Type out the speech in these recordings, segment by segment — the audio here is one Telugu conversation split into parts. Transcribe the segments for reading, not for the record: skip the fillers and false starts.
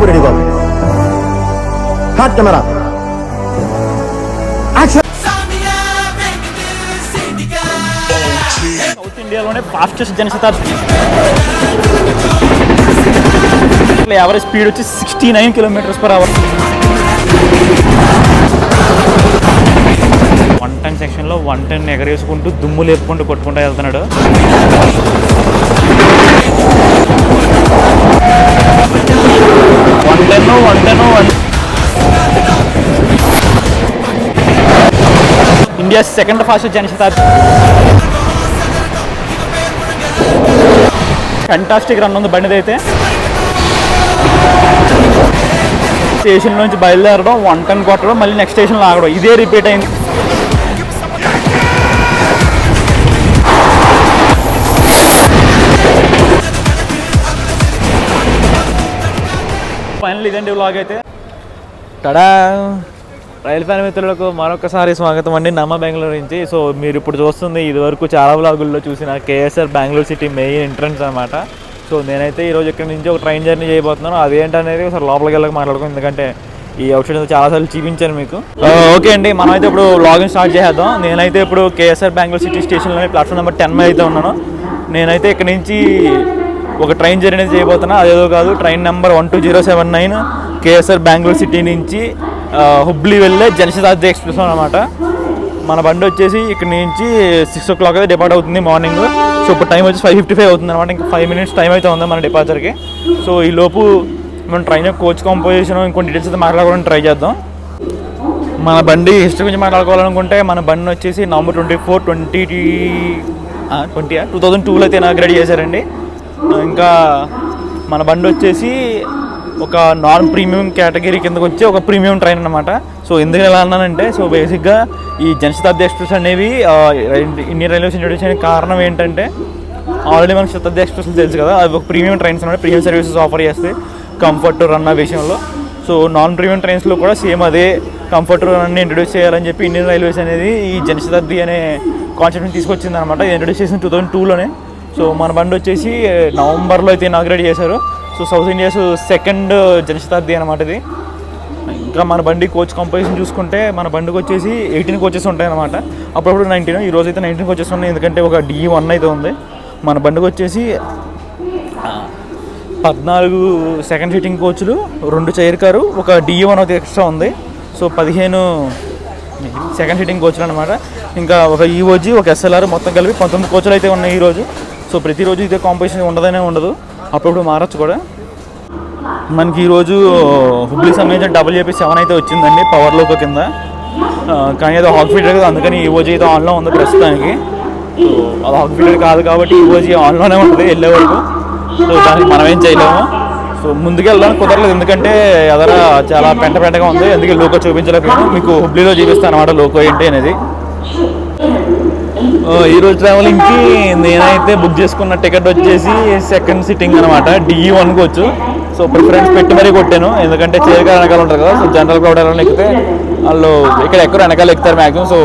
రెడీ బాబు. హాట్ కెమెరా సౌత్ ఇండియాలోనే ఫాస్టెస్ట్ జనశతాబ్ది. యావరేజ్ స్పీడ్ వచ్చి 69 km/h. 110 సెక్షన్లో 110 ఎగరేసుకుంటూ దుమ్ము లేపుకుంటూ కొట్టుకుంటూ వెళ్తున్నాడు. India second fastest Janshatabdi. Fantastic run ఉంది బండిది అయితే. స్టేషన్ నుంచి బయలుదేరడం, 110 కొట్టడం, మళ్ళీ నెక్స్ట్ స్టేషన్లో ఆగడం, ఇదే రిపీట్ అయింది. ఫైనల్ ఇదండి వ్లాగ్ అయితే. టడా రైలు ఫ్యాన్ మిత్రులకు మరొకసారి స్వాగతం అండి నమ్మ బెంగళూరు నుంచి. సో మీరు ఇప్పుడు చూస్తుంది ఇదివరకు చాలా వ్లాగుల్లో చూసిన KSR Bengaluru city main entrance అనమాట. సో నేనైతే ఈరోజు ఇక్కడ నుంచి ఒక ట్రైన్ జర్నీ చేయబోతున్నాను. అదేంటనేది ఒకసారి లోపలికి వెళ్ళక మాట్లాడుకున్నాను, ఎందుకంటే ఈ అవుట్సైడ్ చాలాసార్లు చూపించాను మీకు. ఓకే అండి, మనం అయితే ఇప్పుడు వ్లాగింగ్ స్టార్ట్ చేద్దాం. నేనైతే ఇప్పుడు కేఎస్ఆర్ బెంగళూరు సిటీ స్టేషన్లోనే ప్లాట్ఫామ్ నెంబర్ 10 మీద అయితే ఉన్నాను. నేనైతే ఇక్కడ నుంచి ఒక ట్రైన్ జర్నీ చేయబోతున్నా. అదేదో కాదు, train number 12079 KSR Bengaluru city నుంచి హుబ్లీ వెళ్ళే జనశతాబ్ది ఎక్స్ప్రెస్ అనమాట. మన బండి వచ్చేసి ఇక్కడ నుంచి 6 o'clock అయితే డిపార్ట్ అవుతుంది మార్నింగ్. సో ఇప్పుడు టైం వచ్చి 5:55 అవుతుంది అనమాట. ఇంకా 5 minutes టైం అయితే ఉంది మన డిపార్చర్కి. సో ఈ లోపు మనం ట్రైన్ కోచ్ కంపోజిషన్ ఇంకొన్ని డీటెయిల్స్ అయితే మాట్లాడుకోవడానికి ట్రై చేద్దాం. మన బండి హిస్టరీ గురించి మాట్లాడుకోవాలనుకుంటే మన బండి వచ్చేసి నవంబర్ 24, 2002లో అయితే ఇనాగ్రేట్ చేశారండి. ఇంకా మన బండి వచ్చేసి ఒక నాన్ ప్రీమియం కేటగిరీ కిందకు వచ్చి ఒక ప్రీమియం ట్రైన్ అనమాట. సో ఎందుకు ఎలా అన్నానంటే, సో బేసిక్గా ఈ జనశతాబ్ది ఎక్స్ప్రెస్ అనేవి ఇండియన్ రైల్వేస్ ఇంట్రొడ్యూస్ చేయడానికి కారణం ఏంటంటే, ఆల్రెడీ మనకు శతాబ్ది ఎక్స్ప్రెస్ తెలుసు కదా, అవి ఒక ప్రీమియం ట్రైన్స్ అనమాట. ప్రీమియం సర్వీసెస్ ఆఫర్ చేస్తాయి కంఫర్ట్ రన్ విషయంలో. సో నాన్ ప్రీమియం ట్రైన్స్లో కూడా సేమ్ అదే కంఫర్ట్ రన్ ఇంట్రొడ్యూస్ చేయాలని చెప్పి ఇండియన్ రైల్వేస్ అనేది ఈ జనశతాబ్ది అనే కాన్సెప్ట్ని తీసుకొచ్చింది అనమాట. ఇది ఇంట్రొడ్యూస్ చేసిన 2002లోనే. సో మన బండి వచ్చేసి నవంబర్లో అయితే ఇనాగ్రేట్ చేశారు. So south India's second Janshatabdi అనమాట ఇది. ఇంకా మన బండి కోచ్ కంపోజిషన్ చూసుకుంటే మన బండికి వచ్చేసి 18 కోచెస్ ఉంటాయి అనమాట. అప్పుడప్పుడు 19, ఈ రోజు అయితే 19 కోచెస్ ఉన్నాయి, ఎందుకంటే ఒక DE1 అయితే ఉంది. మన బండికి వచ్చేసి 14 సెకండ్ సీటింగ్ కోచ్లు, 2 చైర్ కారు, ఒక DE1 అయితే ఎక్స్ట్రా ఉంది. సో 15 సెకండ్ సీటింగ్ కోచ్లు అనమాట. ఇంకా ఒక EOG, ఒక SLR, మొత్తం కలిపి 19 కోచ్లు అయితే ఉన్నాయి ఈరోజు. సో ప్రతిరోజు ఇదే కాంపిటీషన్ ఉండదనే ఉండదు, అప్పుడప్పుడు మారచ్చు కూడా. మనకి ఈరోజు హుబ్లీ సంబంధించిన WJP7 అయితే వచ్చిందండి పవర్ లోకో కింద. కానీ అది హాక్ ఫీడర్ కదా, అందుకని EOG అయితే ఆన్లో ఉంది ప్రస్తుతానికి. సో అది హాక్ ఫీడర్ కాదు కాబట్టి EOG ఆన్లోనే ఉంటుంది వెళ్ళే వరకు. సో దానికి మనం ఏం చేయలేము. సో ముందుకు వెళ్ళడానికి కుదరలేదు, ఎందుకంటే ఎదర చాలా పెంటగా ఉంది, అందుకే లోకో చూపించలేకపోయాను. మీకు హుబ్లీలో చూపిస్తాను అనమాట లోకో ఏంటి అనేది. ఈరోజు ట్రావెలింగ్కి నేనైతే బుక్ చేసుకున్న టికెట్ వచ్చేసి సెకండ్ సిట్టింగ్ అనమాట, DE1 కోచ్. సో ప్రిఫరెన్స్ పెట్టి మరీ కొట్టాను, ఎందుకంటే చైర్ కార్ వెనకాల ఉంటారు కదా. సో జనరల్ క్రౌడ్ ఎవరైనా ఎక్కితే వాళ్ళు ఇక్కడ ఎక్కరు వెనకాల ఎక్కుతారు మ్యాక్సిమం. సో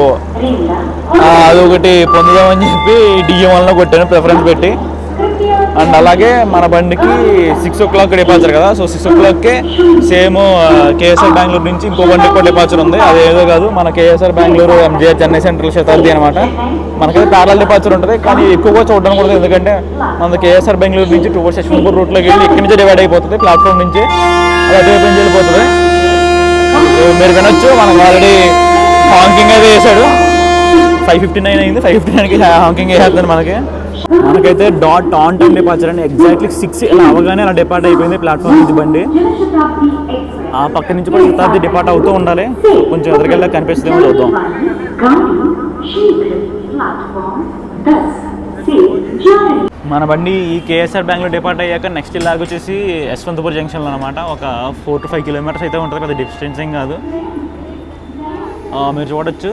అదొకటి పొందుదామని చెప్పి DE1లో కొట్టాను ప్రిఫరెన్స్ పెట్టి. అండ్ అలాగే మన బండికి 6 o'clock డిపార్చర్ కదా. సో 6 o'clockకే సేమ్ కేఎస్ఆర్ బెంగళూరు నుంచి ఇంకో బండికి కూడా డిపార్చర్ ఉంది. అదేదో కాదు, మన KSR Bengaluru MGR Chennai central Shatabdi అనమాట. మనకైతే ప్యారలల్ డిపార్చర్ ఉంటుంది, కానీ ఎక్కువగా చూడడానికి కూడా, ఎందుకంటే మన కేఎస్ఆర్ బెంగళూరు నుంచి టువర్డ్స్ యశ్వంతపూర్ రూట్లోకి వెళ్ళి ఇక్కడి నుంచి డివైడ్ అయిపోతుంది ప్లాట్ఫామ్ నుంచి, అది అటువైపు నుంచి వెళ్ళిపోతుంది. మీరు వినొచ్చు, మనకు ఆల్రెడీ హాంకింగ్ అయితే వేసాడు. 5:59 అయింది, 5:59కి హాంకింగ్ వేసేస్తుంది మనకి. మనకైతే డాట్ ఆన్ టైం డిపార్చర్ అని ఎగ్జాక్ట్లీ 6 ఇలా అవగానే అలా డిపార్ట్ అయిపోయింది ప్లాట్ఫామ్ నుంచి బండి. ఆ పక్క నుంచి కూడా శతాబ్ది డిపార్ట్ అవుతూ ఉండాలి. కొంచెం ఎదురుకెళ్ళా కనిపిస్తుందేమో చూద్దాం. మన బండి ఈ కేఎస్ఆర్ బెంగళూరు డిపార్ట్ అయ్యాక నెక్స్ట్ ఇలాగ వచ్చేసి యశ్వంతపూర్ జంక్షన్లో అనమాట. ఒక 4 to 5 kilometers అయితే ఉంటుంది, పెద్ద డిస్టెన్స్ ఏం కాదు. మీరు చూడొచ్చు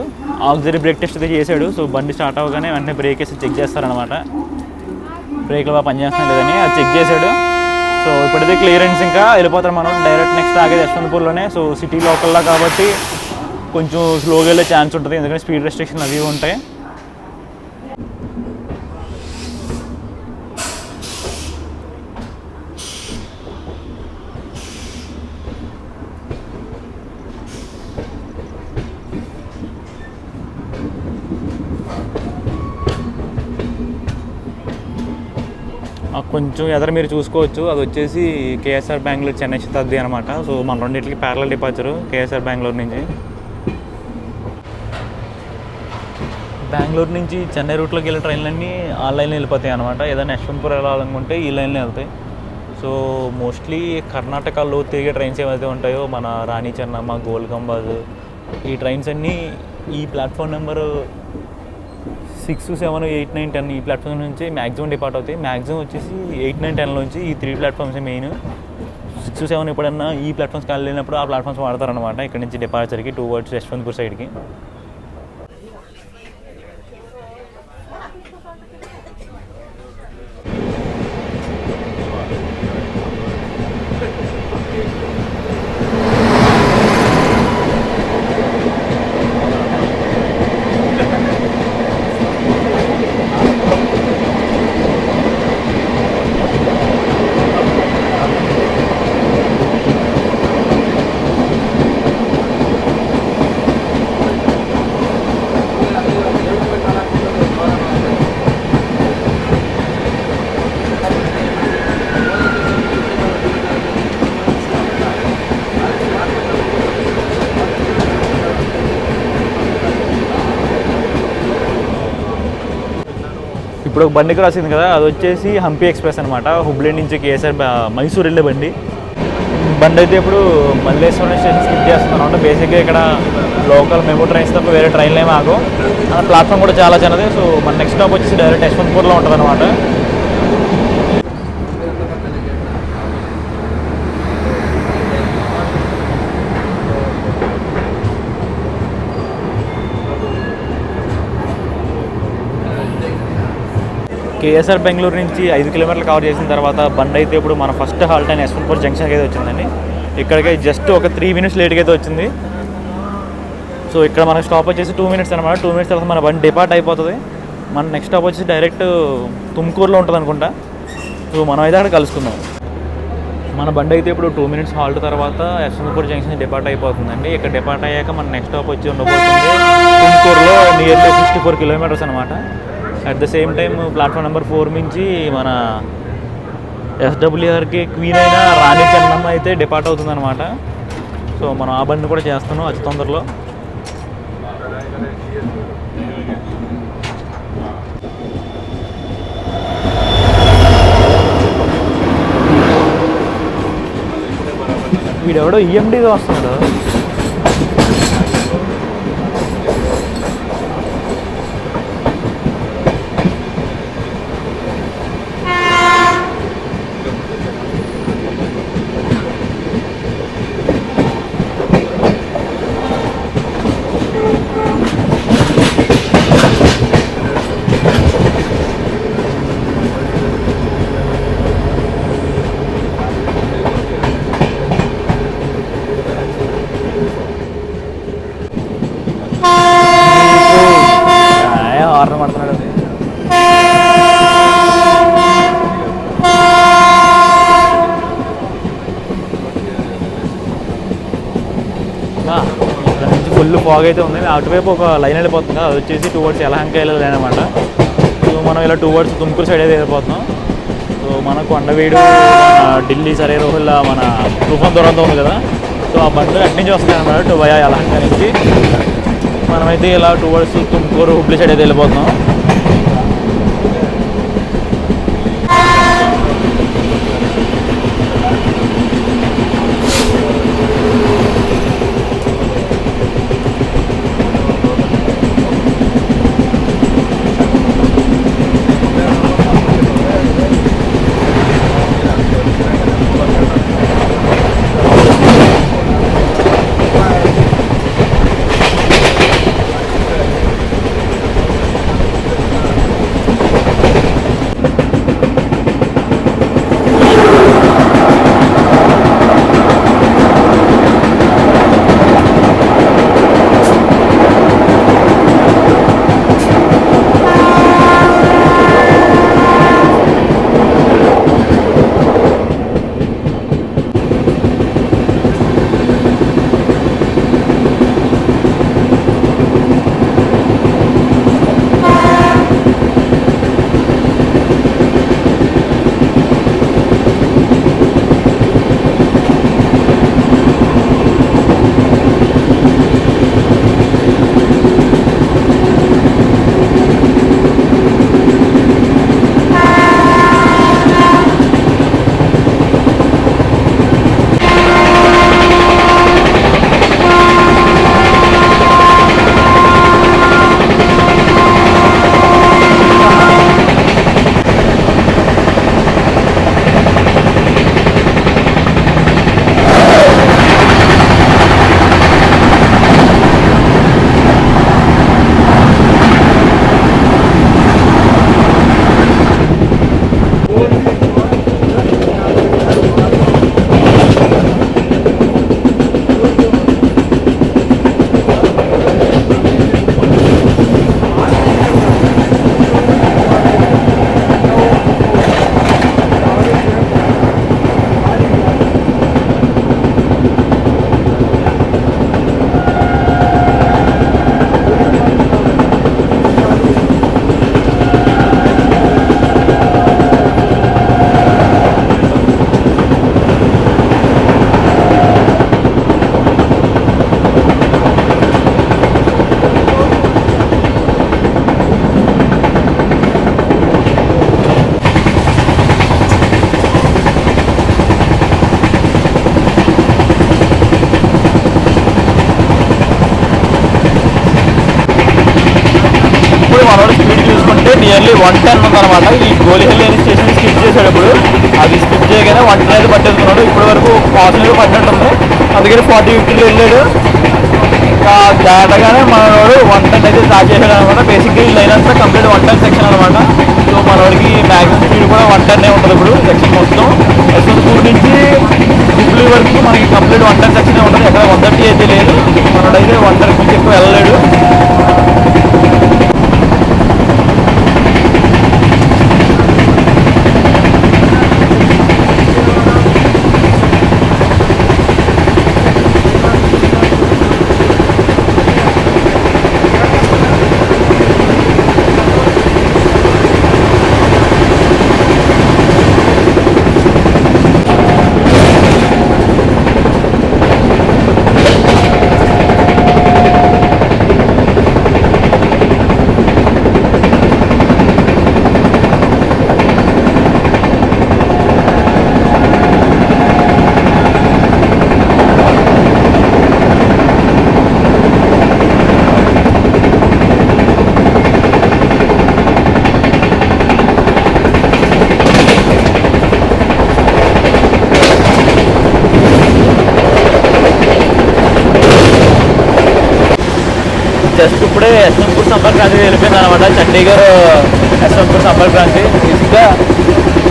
ఆక్సిలరీ బ్రేక్ టెస్ట్ అయితే చేశాడు. సో బండి స్టార్ట్ అవ్వగానే వెంటనే బ్రేక్ వేసి చెక్ చేస్తారనమాట, బ్రేక్లో బాగా పనిచేస్తున్నాయి లేదని అది చెక్ చేశాడు. సో ఇప్పుడైతే క్లియరెన్స్ ఇంకా వెళ్ళిపోతారు మనం డైరెక్ట్. నెక్స్ట్ ఆగేది యశ్వంతపూర్లోనే. సో సిటీ లోకల్లా కాబట్టి కొంచెం స్లోగా వెళ్ళే ఛాన్స్ ఉంటుంది, ఎందుకంటే స్పీడ్ రెస్ట్రిక్షన్ అవి ఉంటాయి. కొంచెం ఎదర మీరు చూసుకోవచ్చు, అది వచ్చేసి కేఎస్ఆర్ బెంగళూరు చెన్నై శతాబ్ది అనమాట. సో మన రెండింటికి ప్యారలల్ డిపార్చరు కేఎస్ఆర్ బెంగళూరు నుంచి. బెంగళూరు నుంచి చెన్నై రూట్లోకి వెళ్ళే ట్రైన్లన్నీ ఆ లైన్లో వెళ్ళిపోతాయి అనమాట. ఏదైనా యశ్వంతపూర్ వెళ్ళాలనుకుంటే ఈ లైన్లో వెళ్తాయి. సో మోస్ట్లీ కర్ణాటకలో తిరిగే ట్రైన్స్ ఏవైతే ఉంటాయో మన రాణి చెన్నమ్మ, గోల్కొండ, ఈ ట్రైన్స్ అన్నీ ఈ ప్లాట్ఫామ్ నెంబరు 6, 7, 8, 9, 10 ఈ ప్లాట్ఫామ్ నుంచి మ్యాక్సిమం డిపార్ట్ అవుతాయి. మ్యాక్సిమం వచ్చేసి 8, 9, 10 నుంచి ఈ 3 ప్లాట్ఫామ్స్ మెయిన్. 6, 7 ఎప్పుడన్నా ఈ ప్లాట్ఫామ్స్కి వెళ్ళినప్పుడు ఆ ప్లాట్ఫామ్స్ వాడతారనమాట. ఇక్కడ నుంచి డిపార్చర్కి టువర్డ్స్ యశ్వంతపూర్ సైడ్కి. ఇప్పుడు ఒక బండి క్రాస్ అయింది కదా, అది వచ్చేసి హంపి ఎక్స్ప్రెస్ అనమాట. హుబ్లీ నుంచి కేఎస్ఆర్ మైసూర్ వెళ్ళే బండి అయితే ఇప్పుడు మల్లేశ్వరం స్టేషన్ స్కిప్ చేస్తున్నాను అనమాట. బేసిక్గా ఇక్కడ లోకల్ మెమో ట్రైన్స్ తప్ప వేరే ట్రైన్లు ఏమి ఆగో. ప్లాట్ఫామ్ కూడా చాలా చిన్నది. సో మన నెక్స్ట్ స్టాప్ వచ్చేసి డైరెక్ట్ యశ్వంతపూర్లో ఉంటుంది అనమాట. కేఎస్ఆర్ బెంగళూరు నుంచి 5 కిలోమీటర్లు కవర్ చేసిన తర్వాత బండి అయితే ఇప్పుడు మన ఫస్ట్ హాల్ట్ అయిన యశ్వంతపూర్ జంక్షన్కి అయితే వచ్చిందండి. ఇక్కడికి జస్ట్ ఒక 3 మినిట్స్ లేట్గా అయితే వచ్చింది. సో ఇక్కడ మనకు స్టాప్ వచ్చేసి 2 మినిట్స్ అనమాట. 2 మినిట్స్ తర్వాత మన బండి డిపార్ట్ అయిపోతుంది. మన నెక్స్ట్ స్టాప్ వచ్చేసి డైరెక్ట్ తుమ్కూరులో ఉంటుంది అనుకుంటా. సో మనం అయితే అక్కడ కలుసుకుందాం. మన బండి అయితే ఇప్పుడు 2 మినిట్స్ హాల్ట్ తర్వాత యశ్వంతపూర్ జంక్షన్ డిపార్ట్ అయిపోతుందండి. ఇక్కడ డిపార్ట్ అయ్యాక మన నెక్స్ట్ స్టాప్ వచ్చి ఉండబోతుంది తుమ్కూరులో నియర్లీ 64 కిలోమీటర్స్ అనమాట. At the same time platform number 4 నుంచి మన ఎస్డబ్ల్యూఆర్కి క్వీన్ అయిన రాణి చెన్నమ్మ అయితే డిపార్ట్ అవుతుంది అనమాట. సో మనం ఆ బండి కూడా చేస్తాను అతి తొందరలో. వీడెవడో ఈఎండీగా వస్తున్నాడు. హార్న్ పడుతున్నాడు. ఇక్కడ నుంచి ఫుల్ ఫాగ్ అయితే ఉంది. అటువైపు ఒక లైన్ వెళ్ళిపోతుంది. అది వచ్చేసి టువర్డ్స్ యలహంక లైన్ అనమాట. సో మనం ఇలా టువర్డ్స్ తుమ్కూరు సైడ్ అయితే వెళ్ళిపోతున్నాం. సో మన కొండవీడు, ఢిల్లీ, సరే రోహిల్లా మన తుఫాన్ దూరంతో ఉంది కదా. సో ఆ బండ్లు అటు నుంచి వస్తాయి అనమాట. టు వయా యలహంక నుంచి మనమైతే ఇలా టువర్డ్స్ తుమ్కూరు, హుబ్లీ సైడ్ అయితే వెళ్ళిపోతున్నాం. ఓన్లీ 110 ఉందన్నమాట. ఈ గోలిహల్లి అనే స్టేషన్ స్కిప్ చేసేటప్పుడు అది స్కిప్ చేయగానే 110 అయితే పట్టేసుకున్నాడు. ఇప్పటి వరకు పాజిటివ్ పట్టినట్టుంది. అందుకని 40-50 వెళ్ళాడు. ఇంకా దాటగానే మనోడు 110 అయితే స్టార్ట్ చేశాడు అనమాట. బేసిక్గా ఈ లైన్ అంతా కంప్లీట్ 110 సెక్షన్ అనమాట. సో మనోడికి మ్యాక్సిమం స్పీడ్ కూడా 110 ఉంటుంది ఇప్పుడు సెక్షన్ మొత్తం. యశ్వంతపూర్ నుంచి హుబ్లీ వరకు మనకి కంప్లీట్ 110 సెక్షన్ ఉంటుంది. ఎక్కడ 130 అయితే లేదు. మనోడైతే 110 నుంచి ఎక్కువ వెళ్ళలేడు. జస్ట్ ఇప్పుడే యశ్వంతపూర్ సంపర్క్ క్రాంతి వెళ్ళిపోయింది అనమాట. చండీగఢ్ యశ్వంతపూర్ సంపర్క్ క్రాంతి. బేసిక్గా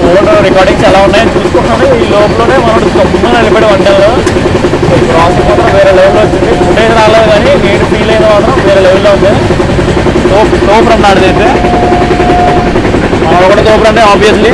ఫోన్ రికార్డింగ్స్ ఎలా ఉన్నాయని చూసుకుంటున్నాను. ఈ లోపలనే మనం గమ్మున వెళ్ళిపోయాడు వంటల్లో. క్రాసింగ్ మాత్రం వేరే లెవెల్లో వచ్చింది. ఫుటేజ్ రాలేదు కానీ నేను ఫీల్ అయిన మాత్రం వేరే లెవెల్లో ఉంది. తోపు అన్నాడు అయితే మనం కూడా తోపు అంటే ఆబ్వియస్లీ.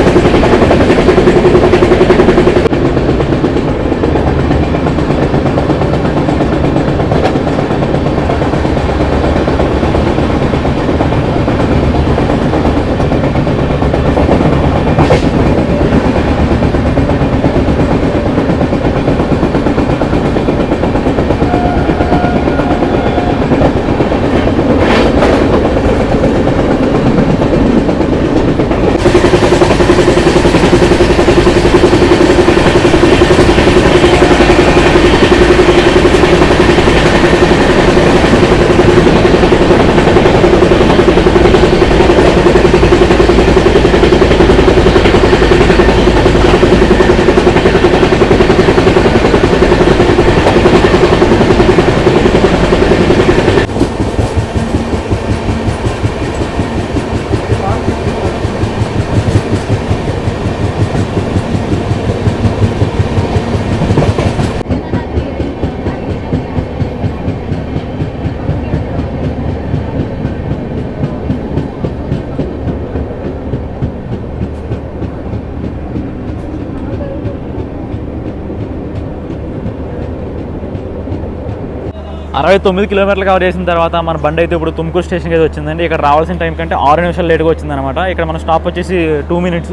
అరవై 9 కిలోమీటర్లు కవర్ చేసిన తర్వాత మన బండి అయితే ఇప్పుడు తుమ్కూరు స్టేషన్కి అయితే వచ్చిందండి. ఇక్కడ రావాల్సిన టైం కంటే 6 నిమిషాలు లేట్గా వచ్చిందనమాట. ఇక్కడ మన స్టాప్ వచ్చేసి 2 minutes.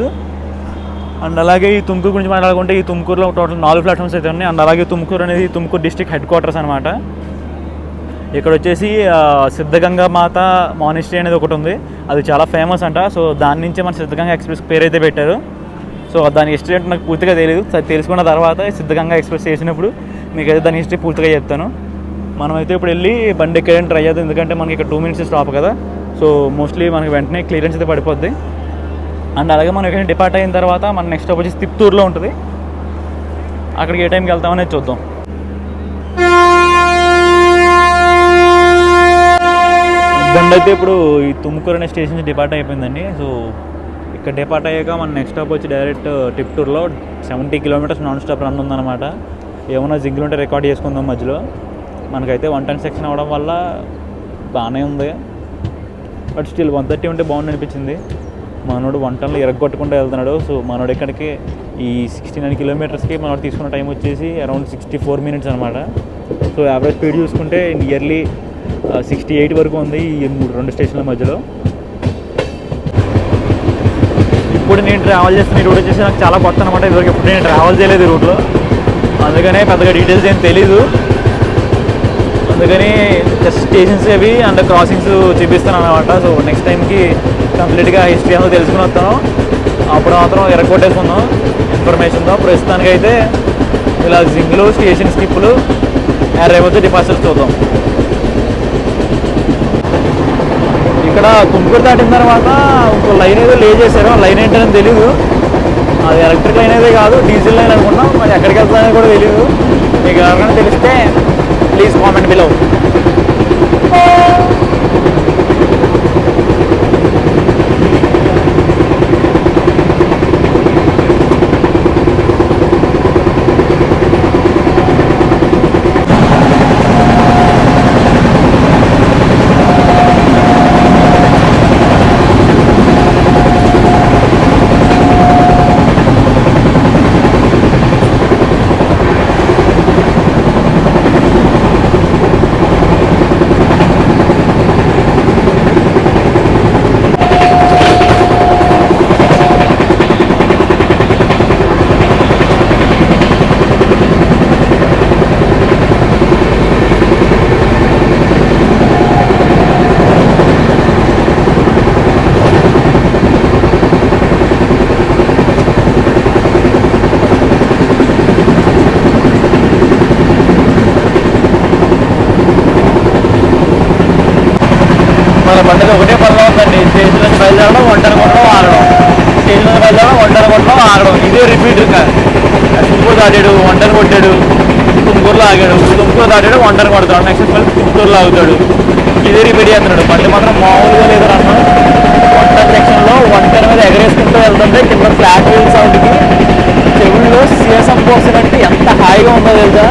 అండ్ అలాగే ఈ తుమ్కూరు గురించి మాట్లాడుకుంటే ఈ తుమ్కూరులో టోటల్ 4 ప్లాట్ఫామ్స్ అయితే ఉన్నాయి. అండ్ అలాగే తుమ్కూరు అనేది తుమ్కూరు డిస్ట్రిక్ట్ హెడ్ క్వార్టర్స్ అనమాట. ఇక్కడ వచ్చేసి సిద్ధగంగా మాత మానిస్ట్రీ అనేది ఒకటి ఉంది. అది చాలా ఫేమస్ అంట. సో దాని నుంచే మన సిద్ధగంగా ఎక్స్ప్రెస్ పేరు అయితే పెట్టారు. సో దాని హిస్టరీ అంటే నాకు పూర్తిగా తెలియదు. తెలుసుకున్న తర్వాత సిద్ధగంగా ఎక్స్ప్రెస్ చేసినప్పుడు మీకైతే దాని హిస్టరీ పూర్తిగా చెప్తాను. మనమైతే ఇప్పుడు వెళ్ళి బండి ఎక్కడైనా ట్రై చేద్దాం. ఎందుకంటే మనకి ఇక్కడ 2 minutes స్టాప్ కదా. సో మోస్ట్లీ మనకి వెంటనే క్లియరెన్స్ అయితే పడిపోద్ది. అండ్ అలాగే మనం ఎక్కడైనా డిపార్ట్ అయిన తర్వాత మన నెక్స్ట్ స్టాప్ వచ్చేసి తిప్తూరులో ఉంటుంది. అక్కడికి ఏ టైంకి వెళ్తామనేది చూద్దాం. బండి అయితే ఇప్పుడు ఈ తుమ్కూరు అనే స్టేషన్ నుంచి డిపార్ట్ అయిపోయిందండి. సో ఇక్కడ డిపార్ట్ అయ్యాక మన నెక్స్ట్ స్టాప్ వచ్చి డైరెక్ట్ తిప్తూరులో 70 kilometers నాన్ స్టాప్ రన్ ఉందన్నమాట. ఏమైనా జింగిల్ ఉంటే రికార్డ్ చేసుకుందాం మధ్యలో. మనకైతే 110 సెక్షన్ అవ్వడం వల్ల బాగానే ఉంది. బట్ స్టిల్ 130 ఉంటే బాగుంది అనిపించింది. మనోడు 110లో ఎరగొట్టకుండా వెళ్తున్నాడు. సో మనోడు ఇక్కడికి ఈ 69 kilometersకి మనోడు తీసుకున్న టైం వచ్చేసి అరౌండ్ 64 minutes అనమాట. సో యావరేజ్ స్పీడ్ చూసుకుంటే నియర్లీ 68 వరకు ఉంది ఈ 2 స్టేషన్ల మధ్యలో. ఇప్పుడు నేను ట్రావెల్ చేస్తున్న ఈ రూట్ వచ్చేసి నాకు చాలా కొత్త అనమాట. ఇదివరకు ఎప్పుడు నేను ట్రావెల్ చేయలేదు ఈ రూట్లో. అందుకనే పెద్దగా డీటెయిల్స్ ఏం తెలీదు. అందుకని జస్ట్ స్టేషన్స్ అవి అండ్ క్రాసింగ్స్ చూపిస్తాను అనమాట. సో నెక్స్ట్ టైంకి కంప్లీట్గా హిస్టరీ అంతా తెలుసుకుని వస్తాను. అప్పుడు మాత్రం ఎరగొట్టేసుకుందాం ఇన్ఫర్మేషన్తో. ప్రస్తుతానికైతే ఇలా జింగ్లు స్టేషన్ స్కిప్పులు రేపొచ్చి డిపాజిట్స్ చూద్దాం. ఇక్కడ ఇక్కడ తుమ్కూరు దాటిన తర్వాత ఇంకో లైన్ ఏదో లే చేశారు. లైన్ ఏంటని తెలీదు. అది ఎలక్ట్రిక్ లైన్ అయితే కాదు, డీజిల్ లైన్ అనుకున్నాం. మరి ఎక్కడికి వెళ్తుందని కూడా తెలియదు. మీకు ఎవరికైనా తెలిస్తే ప్లీజ్ కామెంట్ బిలో. మన బండికి ఒకటే పనులు అవుతుందండి. స్టేషన్ నుంచి బయలుదేరడం, ఒంటరి కొట్టడం, ఆగడం. స్టేషన్ నుంచి బయలుదేరడం, ఒంటరి కొట్టడం, ఆగడం. ఇదే రిపీట్. ఇంకా తుమ్కూరు దాటాడు, ఒంటరి కొట్టాడు, తుమ్కూరులో ఆగాడు, తుమ్కూరు దాటాడు, ఒంటరి కొడతాడు, నెక్స్ట్ మళ్ళీ తుమ్కూరులో ఆగుతాడు. ఇదే రిపీట్ చేస్తున్నాడు. బండి మాత్రం మామూలుగా లేదు అన్న. ఒంటరి సెక్షన్లో ఒంటరి మీద ఎగరేసుకుంటూ వెళ్తుంటే కింద ఫ్లాట్ వీల్ సౌండ్కి చెవుల్లో సీసం పోసినట్టు ఎంత హాయిగా ఉందో తెలుసా.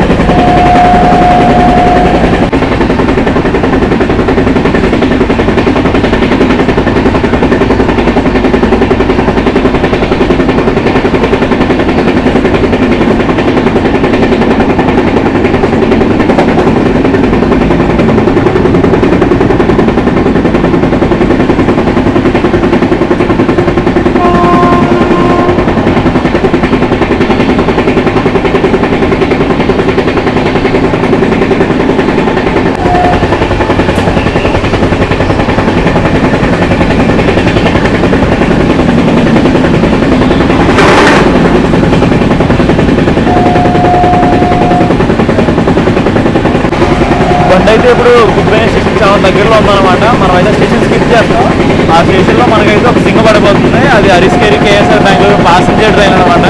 బండి అయితే ఇప్పుడు గుబ్బైన స్టేషన్ చాలా దగ్గరలో ఉందన్నమాట. మనం అయితే స్టేషన్ స్కిప్ చేస్తాం. ఆ స్టేషన్లో మనకైతే ఒక సింగ పడిపోతుంది. అది హరీశ్కేరి కేఎస్ఆర్ బెంగళూరు ప్యాసింజర్ ట్రైన్ అనమాట.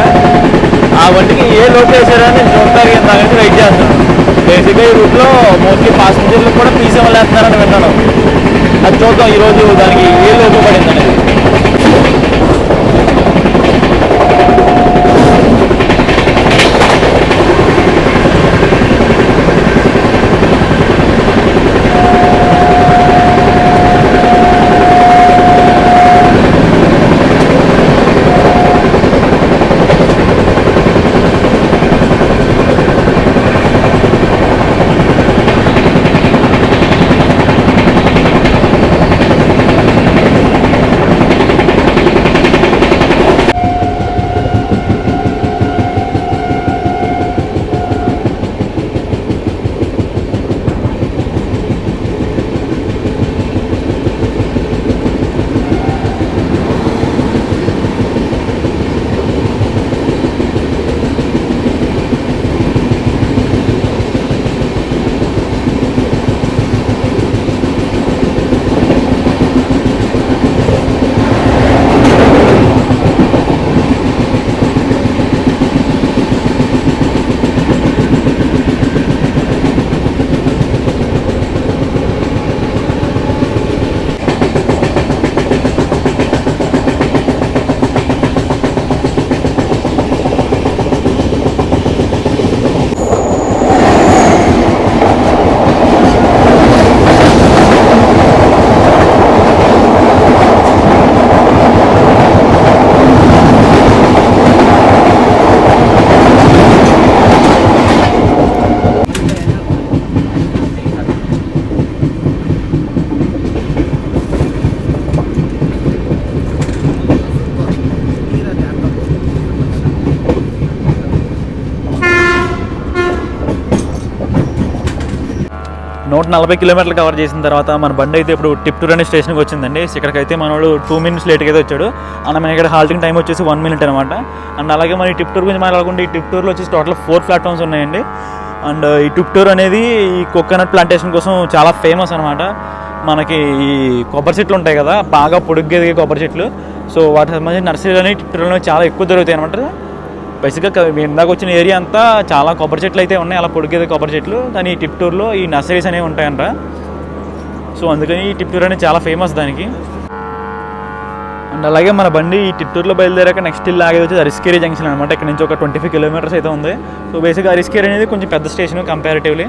ఆ బండికి ఏ లోటు వేసారని చూడటానికి దానికి వెయిట్ చేస్తాను. బేసిక్గా ఈ రూట్లో మోస్ట్లీ ప్యాసింజర్లు కూడా పీసీఎం వేస్తున్నారని విన్నాను. అది చూద్దాం ఈరోజు దానికి ఏ లోటు పడింది అనేది. నూట 40 కిలోమీటర్లు కవర్ చేసిన తర్వాత మన బండి అయితే ఇప్పుడు టిప్టూర్ అనే స్టేషన్కి వచ్చిందండి. ఇక్కడికైతే మనోడు 2 minutes లేట్గా అయితే వచ్చాడు. అండ్ మన ఇక్కడ హాల్టింగ్ టైం వచ్చేసి 1 minute అనమాట. అండ్ అలాగే మన ఈ టిప్టూర్ గురించి మాట్లాడుకుంటే ఈ టిప్టూర్లో వచ్చేసి టోటల్ 4 ప్లాట్ఫామ్స్ ఉన్నాయండి. అండ్ ఈ టిప్టూర్ అనేది ఈ కోకోనట్ ప్లాంటేషన్ కోసం చాలా ఫేమస్ అనమాట. మనకి ఈ కొబ్బరి చెట్లు ఉంటాయి కదా, బాగా పొడుగ్గా ఎదిగే కొబ్బరి చెట్లు. సో వాటికి సంబంధించి నర్సరీలోని టిప్టూర్లోని చాలా ఎక్కువ దొరుకుతాయి అనమాట. బేసిక్గా ఇందాక వచ్చిన ఏరియా అంతా చాలా కొబ్బరి చెట్లు అయితే ఉన్నాయి, అలా పొడుగ్గా ఎదిగే కొబ్బరి చెట్లు. కానీ ఈ టిప్టూర్లో ఈ నర్సరీస్ అనేవి ఉంటాయంట. సో అందుకని ఈ టిప్టూర్ అనేది చాలా ఫేమస్ దానికి. అండ్ అలాగే మన బండి ఈ టిప్టూర్లో బయలుదేరాక నెక్స్ట్ ఇల్లు ఆగేది వచ్చి అరిస్కేరీ జంక్షన్ అనమాట. ఇక్కడ నుంచి ఒక 25 కిలోమీటర్స్ అయితే ఉంది. సో బేసిక్గా అరిస్కేరీ అనేది కొంచెం పెద్ద స్టేషన్ కంపారిటివ్లీ.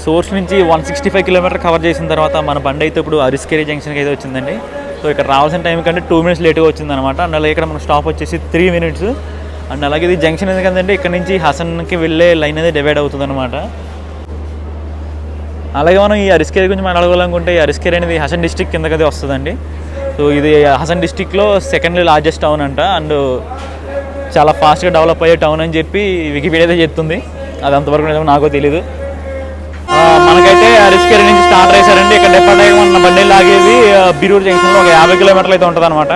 సోర్స్ నుంచి 165 కిలోమీటర్ కవర్ చేసిన తర్వాత మన బండి అయితే ఇప్పుడు అరిస్కేరీ జంక్షన్కి అయితే వచ్చిందండి. సో ఇక్కడ రావాల్సిన టైం కంటే 2 మినిట్స్ లేట్గా వచ్చిందనమాట. అండ్ అలాగే ఇక్కడ మన స్టాప్ వచ్చేసి 3 మినిట్స్. అండ్ అలాగే ఇది జంక్షన్ ఎందుకంటే ఇక్కడ నుంచి హసన్కి వెళ్ళే లైన్ అనేది డివైడ్ అవుతుంది అనమాట. అలాగే మనం ఈ అరిస్కేరీ గురించి మాట్లాడాలనుకుంటే ఈ అరిస్కేరీ అనేది హసన్ డిస్ట్రిక్ట్ కిందకి అయితే వస్తుందండి. సో ఇది హసన్ డిస్ట్రిక్ట్లో సెకండ్ లార్జెస్ట్ టౌన్ అంట. అండ్ చాలా ఫాస్ట్గా డెవలప్ అయ్యే టౌన్ అని చెప్పి వికీపీడియా అయితే చెప్తుంది. అది అంతవరకు నాకు తెలీదు. మనకైతే అరిస్కేరీ నుంచి స్టార్ట్ చేశారండి. ఇక్కడ డిపార్ట్ అయ్యి మన బండి లాగేది బీరూరు జంక్షన్లో ఒక 50 కిలోమీటర్లు అయితే ఉంటుంది అనమాట.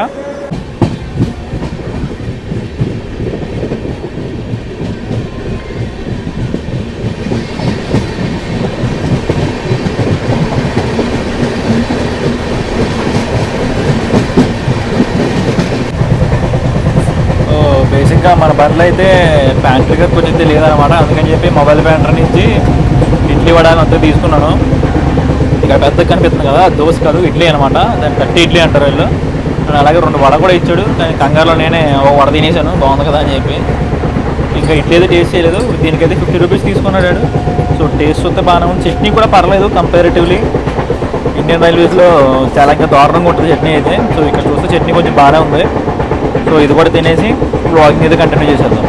బేసిక్గా మన బండ్లో అయితే ప్యాంట్రీగా కొంచెం తెలియదనమాట. అందుకని చెప్పి మొబైల్ ప్యాంటర్ నుంచి ఇడ్లీ వడాలని అంతా తీసుకున్నాను. ఇక్కడ పెద్దగా కనిపిస్తుంది కదా, దోశ కాదు ఇడ్లీ అనమాట. దాన్ని 30 ఇడ్లీ అంటారు వీళ్ళు. అలాగే 2 వడ కూడా ఇచ్చాడు. కానీ కంగారులో నేనే ఒక వడ తినేసాను, బాగుంది కదా అని చెప్పి. ఇంకా ఇడ్లీ అయితే టేస్ట్ చేయలేదు. దీనికైతే 50 రూపీస్ తీసుకున్నాడు. సో టేస్ట్ వస్తే బాగానే ఉంది. చట్నీ కూడా పర్లేదు కంపారిటివ్లీ. ఇండియన్ రైల్వేస్లో చాలా ఇంకా దారుణంగా ఉంటుంది చట్నీ అయితే. సో ఇక్కడ చూస్తే చట్నీ కొంచెం బాగానే ఉంది. సో ఇది కూడా తినేసి వాకింగ్ అయితే కంటిన్యూ చేసేద్దాం.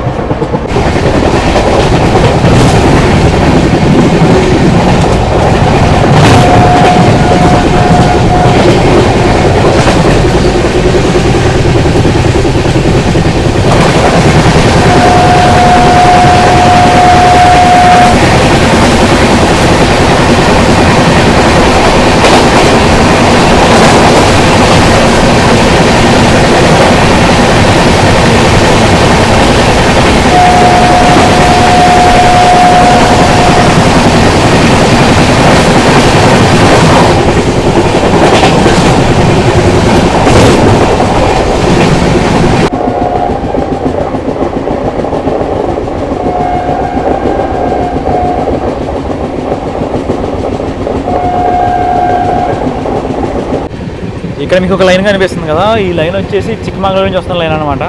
ఇక్కడ మీకు ఒక లైన్ కనిపిస్తుంది కదా, ఈ లైన్ వచ్చేసి చిక్కమంగళూరు నుంచి వస్తున్న లైన్ అనమాట.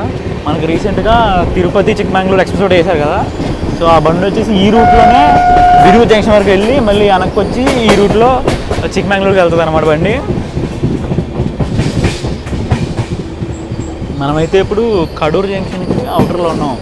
మనకి రీసెంట్గా తిరుపతి చిక్కమంగళూరు ఎక్స్ప్రెస్ రోడ్ వేశారు కదా. సో ఆ బండి వచ్చేసి ఈ రూట్లోనే బీరూరు జంక్షన్ వరకు వెళ్ళి మళ్ళీ వెనక్కి వచ్చి ఈ రూట్లో చిక్కమంగళూరుకి వెళ్తుంది అనమాట బండి. మనమైతే ఇప్పుడు కడూరు జంక్షన్కి అవుటర్లో ఉన్నాం.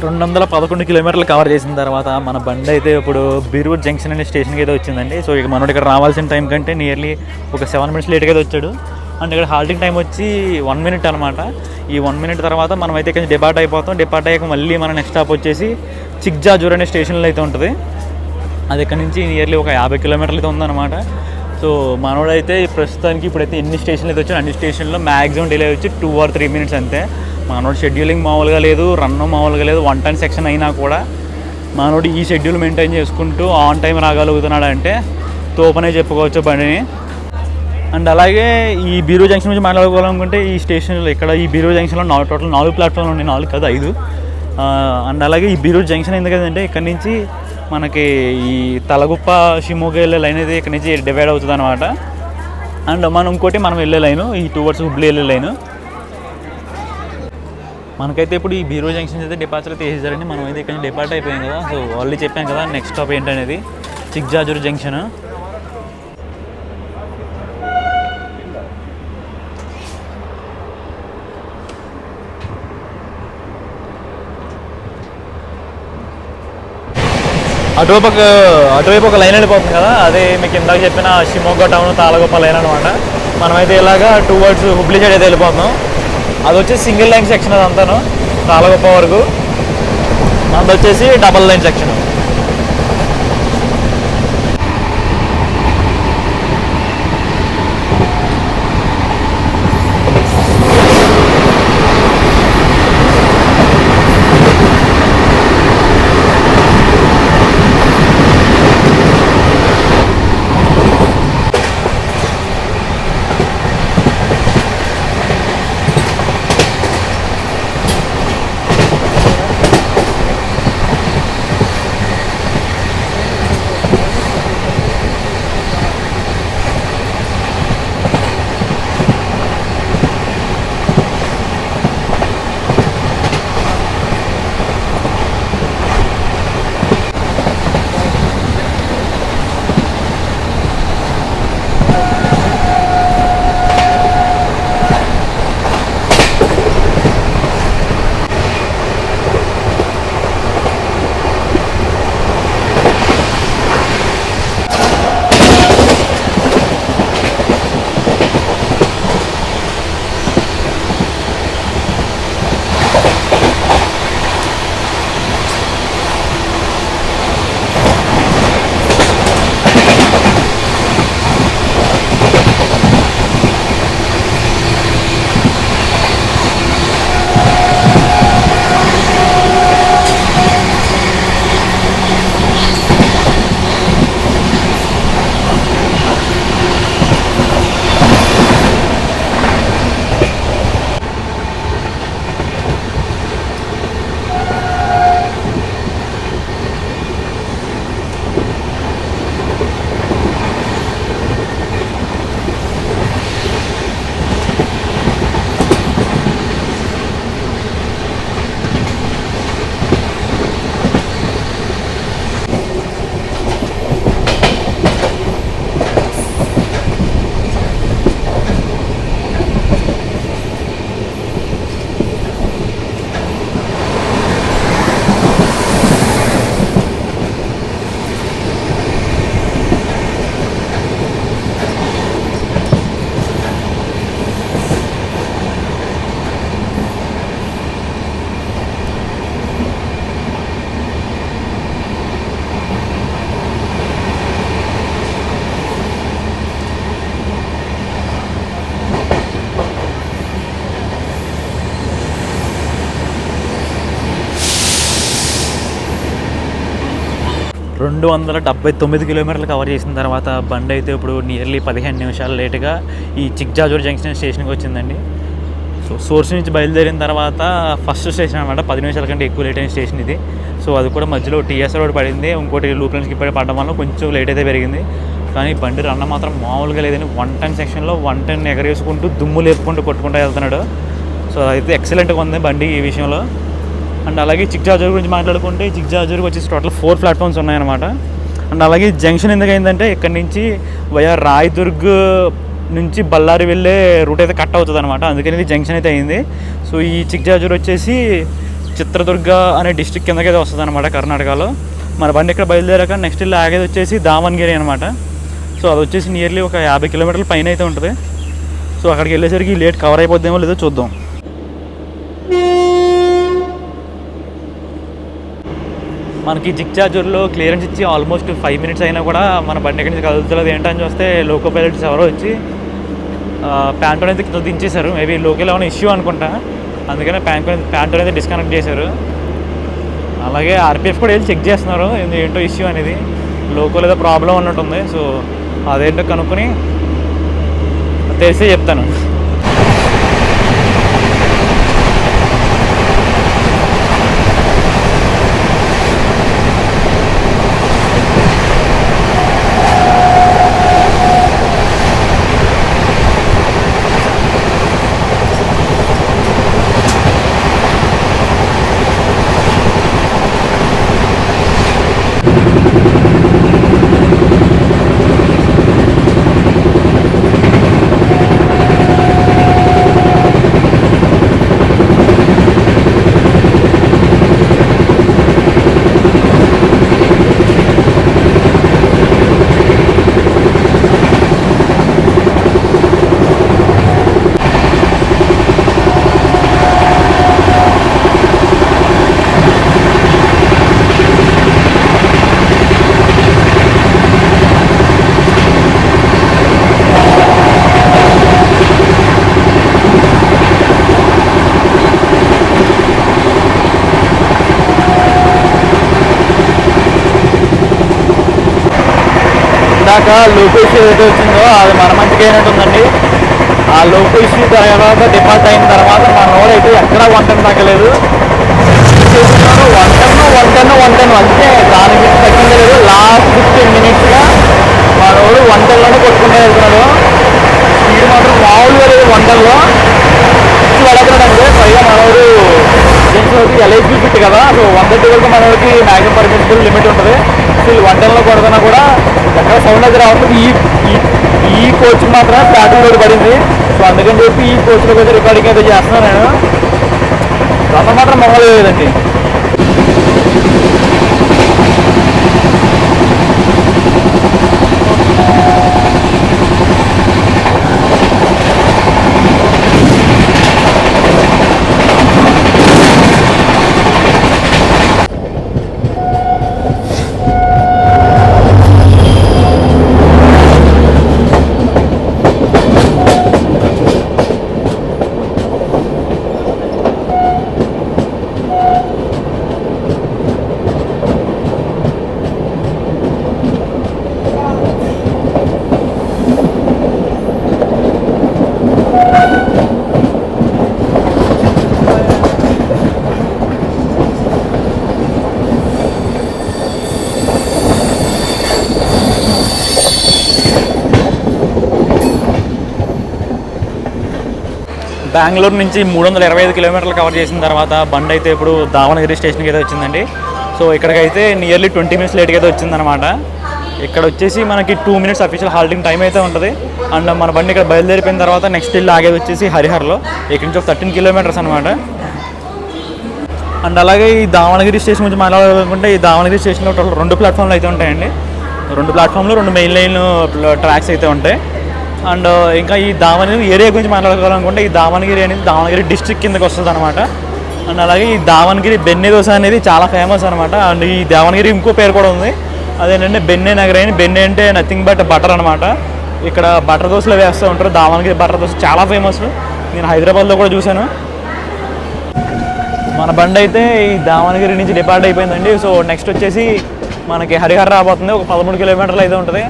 211 కిలోమీటర్లు కవర్ చేసిన తర్వాత మన బండి అయితే ఇప్పుడు బీరూర్ జంక్షన్ అనే స్టేషన్కి అయితే వచ్చిందండి. సో ఇక మనోడు ఇక్కడ రావాల్సిన టైం కంటే నియర్లీ ఒక 7 మినిట్స్ లేట్గా అయితే వచ్చాడు. అండ్ ఇక్కడ హాల్టింగ్ టైం వచ్చి 1 మినిట్ అనమాట. ఈ 1 మినిట్ తర్వాత మనం అయితే ఇక్కడ డిపార్ట్ అయిపోతాం. డిపార్ట్ అయ్యాక మళ్ళీ మన నెక్స్ట్ స్టాప్ వచ్చేసి చిక్జాజూర్ అనే స్టేషన్లో అయితే ఉంటుంది. అది ఇక్కడ నుంచి నియర్లీ ఒక 50 కిలోమీటర్లు అయితే ఉందన్నమాట. సో మనోడైతే ప్రస్తుతానికి ఇప్పుడైతే ఎన్ని స్టేషన్లు అయితే వచ్చాయి అన్ని స్టేషన్లో మ్యాక్సిమం డిలే వచ్చి 2 or 3 మినిట్స్ అంతే. మనోడు షెడ్యూలింగ్ మామూలుగా లేదు, రన్ మామూలుగా లేదు. 110 సెక్షన్ అయినా కూడా మనోడు ఈ షెడ్యూల్ మెయింటైన్ చేసుకుంటూ ఆన్ టైం రాగలుగుతున్నాడు అంటే తోపనే చెప్పుకోవచ్చు బండిని. అండ్ అలాగే ఈ బీరూర్ జంక్షన్ నుంచి మాట్లాడుకోవాలనుకుంటే ఈ స్టేషన్లో ఇక్కడ ఈ బీరూర్ జంక్షన్లో టోటల్ 4 ప్లాట్ఫామ్లు ఉన్నాయి, 4 కాదు 5. అండ్ అలాగే ఈ బీరూర్ జంక్షన్ ఎందుకంటే ఇక్కడ నుంచి మనకి ఈ తలగుప్ప షిమోగా వెళ్ళే లైన్ అయితే ఇక్కడ నుంచి డివైడ్ అవుతుంది అనమాట. అండ్ ఇంకోటి మనం వెళ్ళే లైను ఈ టువర్డ్స్ హుబ్లీ వెళ్ళే లైను. మనకైతే ఇప్పుడు ఈ బీరూర్ జంక్షన్ అయితే డిపార్చర్ అయితే వేసేసారండి. మనం అయితే ఇక్కడ నుంచి డిపార్ట్ అయిపోయాం కదా. సో ఆల్రెడీ చెప్పాం కదా నెక్స్ట్ స్టాప్ ఏంటనేది చిక్జాజూర్ జంక్షన్. అటువైపు ఒక లైన్ వెళ్ళిపోతుంది కదా, అదే మీకు ఇందాక చెప్పిన షిమోగా టౌన్ తాళగొప్ప లైన్ అనమాట. మనమైతే ఇలాగా టువర్డ్స్ హుబ్లీ సైడ్ అయితే వెళ్ళిపోతున్నాం. అది వచ్చేసి సింగిల్ లైన్ సెక్షన్ అదంతాను తాళగొప్ప వరకు. అది వచ్చేసి డబల్ లైన్ సెక్షన్. రెండు 279 కిలోమీటర్లు కవర్ చేసిన తర్వాత బండి అయితే ఇప్పుడు నియర్లీ 15 నిమిషాలు లేటుగా ఈ చిక్జాజూర్ జంక్షన్ స్టేషన్కి వచ్చిందండి. సో సోర్స్ నుంచి బయలుదేరిన తర్వాత ఫస్ట్ స్టేషన్ అనమాట. 10 నిమిషాల కంటే ఎక్కువ లేట్ అయిన స్టేషన్ ఇది. సో అది కూడా మధ్యలో టీఎస్ రోడ్ పడింది, ఇంకోటి లూప్ లైన్స్కి ఇప్పుడే పడడం వల్ల కొంచెం లేట్ అయితే పెరిగింది. కానీ బండి రన్న మాత్రం మామూలుగా లేదని 110 సెక్షన్లో 110 ఎగరేసుకుంటూ దుమ్ము లేపుకుంటూ కొట్టుకుంటూ వెళ్తున్నాడు. సో అదైతే ఎక్సలెంట్గా ఉంది బండి ఈ విషయంలో. అండ్ అలాగే చిక్జాజూర్ గురించి మాట్లాడుకుంటే చిక్జాజూర్కి వచ్చేసి టోటల్ 4 ప్లాట్ఫామ్స్ ఉన్నాయన్నమాట. అండ్ అలాగే జంక్షన్ ఎందుకైందంటే ఇక్కడ నుంచి వయా రాయదుర్గ్ నుంచి బళ్ళారి వెళ్ళే రూట్ అయితే కట్ అవుతుంది అనమాట. అందుకని ఇది జంక్షన్ అయితే అయింది. సో ఈ చిక్జాజూర్ వచ్చేసి చిత్రదుర్గ అనే డిస్ట్రిక్ట్ కిందకి అయితే వస్తుంది అనమాట కర్ణాటకలో. మన బండి ఇక్కడ బయలుదేరాక నెక్స్ట్ ఇల్లు ఆగేది వచ్చేసి దావణగిరి అనమాట. సో అది వచ్చేసి నియర్లీ ఒక 50 కిలోమీటర్ల పైన అయితే ఉంటుంది. సో అక్కడికి వెళ్ళేసరికి లేట్ కవర్ అయిపోద్దేమో లేదో చూద్దాం. మనకి జిగ్జాజూర్లో క్లియరెన్స్ ఇచ్చి ఆల్మోస్ట్ 5 మినిట్స్ అయినా కూడా మన బండి ఎక్కడి నుంచి కదులుతుంది ఏంటని చూస్తే లోకో పైలట్స్ ఎవరో వచ్చి ప్యాంటోన్ అయితే కింద దించేశారు. మేబీ లోకల్ ఏమైనా ఇష్యూ అనుకుంటా, అందుకనే ప్యాంటోన్ అయితే డిస్కనెక్ట్ చేశారు. అలాగే ఆర్పిఎఫ్ కూడా వెళ్ళి చెక్ చేస్తున్నారు ఏంటో ఇష్యూ అనేది, లోకల్ ఏదో ప్రాబ్లం ఉన్నట్టుంది. సో అదేంటో కనుక్కొని తెలిసే చెప్తాను. ఇందాక లోకో ఇష్యూ ఏదైతే వచ్చిందో అది మన మంచిగా అయినట్టుందండి. ఆ లోకో ఇష్యూ తర్వాత డిపార్ట్ అయిన తర్వాత మన నోడైతే ఎక్కడా 110 తగ్గలేదు. వన్ టెన్ అంతే, దానికి తగ్గిందే లేదు. లాస్ట్ 15 మినిట్స్గా మన నోడు 110లోనే కొట్టుకుంటూ వెళ్తున్నాడు. స్పీడ్ మాత్రం మామూలుగా లేదు 110లో. వెళ్ళగలడంటే పైగా మనోడు దీనికి ఎల్ఐపి ఫిట్ కదా, సో 130 వరకు మనోడికి మ్యాక్సిమం పర్మిసిబుల్ లిమిట్ ఉంటుంది. స్టిల్ 110లో కొడుతున్నా కూడా ఎక్కడ సౌండ్ అది రావట్లేదు. ఈ కోచ్ మాత్రం ప్యాటర్న్ లోడ్ పడింది. సో అందుకని చెప్పి ఈ కోచ్లో అయితే రికార్డింగ్ అయితే చేస్తున్నాను నేను. రన్న మాత్రం మామూలు లేదండి. బెంగళూరు నుంచి 325 కిలోమీటర్లు కవర్ చేసిన తర్వాత బండి అయితే ఇప్పుడు దావణగిరి స్టేషన్కి అయితే వచ్చిందండి. సో ఇక్కడికైతే నియర్లీ 20 మినిట్స్ లేట్గా అయితే వచ్చిందనమాట. ఇక్కడ వచ్చేసి మనకి 2 మినిట్స్ అఫీషియల్ హాల్టింగ్ టైం అయితే ఉంటుంది. అండ్ మన బండి ఇక్కడ బయలుదేరిపోయిన తర్వాత నెక్స్ట్ ఇల్లు ఆగేది వచ్చేసి హరిహర్లో. ఇక్కడి నుంచి ఒక 13 కిలోమీటర్స్ అనమాట. అండ్ అలాగే ఈ దావణగిరి స్టేషన్ గురించి మాట్లాడాలనుకుంటే ఈ దావణగిరి స్టేషన్లో టోటల్ 2 ప్లాట్ఫామ్లు అయితే ఉంటాయండి. 2 ప్లాట్ఫామ్లో 2 మెయిన్ లైన్ ట్రాక్స్ అయితే ఉంటాయి. అండ్ ఇంకా ఈ దావణగిరి ఏరియా గురించి మాట్లాడుకోవాలనుకుంటే ఈ దావణగిరి అనేది దావణగిరి డిస్ట్రిక్ట్ కిందకి వస్తుంది అనమాట. అండ్ అలాగే ఈ దావణగిరి బెన్నె దోశ అనేది చాలా ఫేమస్ అనమాట. అండ్ ఈ దావణగిరి ఇంకో పేరు కూడా ఉంది, అదేంటంటే బెన్నె నగరి అని. బెన్నె అంటే నథింగ్ బట్ బటర్ అనమాట. ఇక్కడ బటర్ దోశలు వేస్తూ ఉంటారు. దావణగిరి బటర్ దోశ చాలా ఫేమస్, నేను హైదరాబాద్లో కూడా చూశాను. మన బండి అయితే ఈ దావణగిరి నుంచి డిపార్ట్ అయిపోయిందండి. సో నెక్స్ట్ వచ్చేసి మనకి హరిహర్ రాబోతుంది. ఒక 13 కిలోమీటర్లు అయితే ఉంటుంది.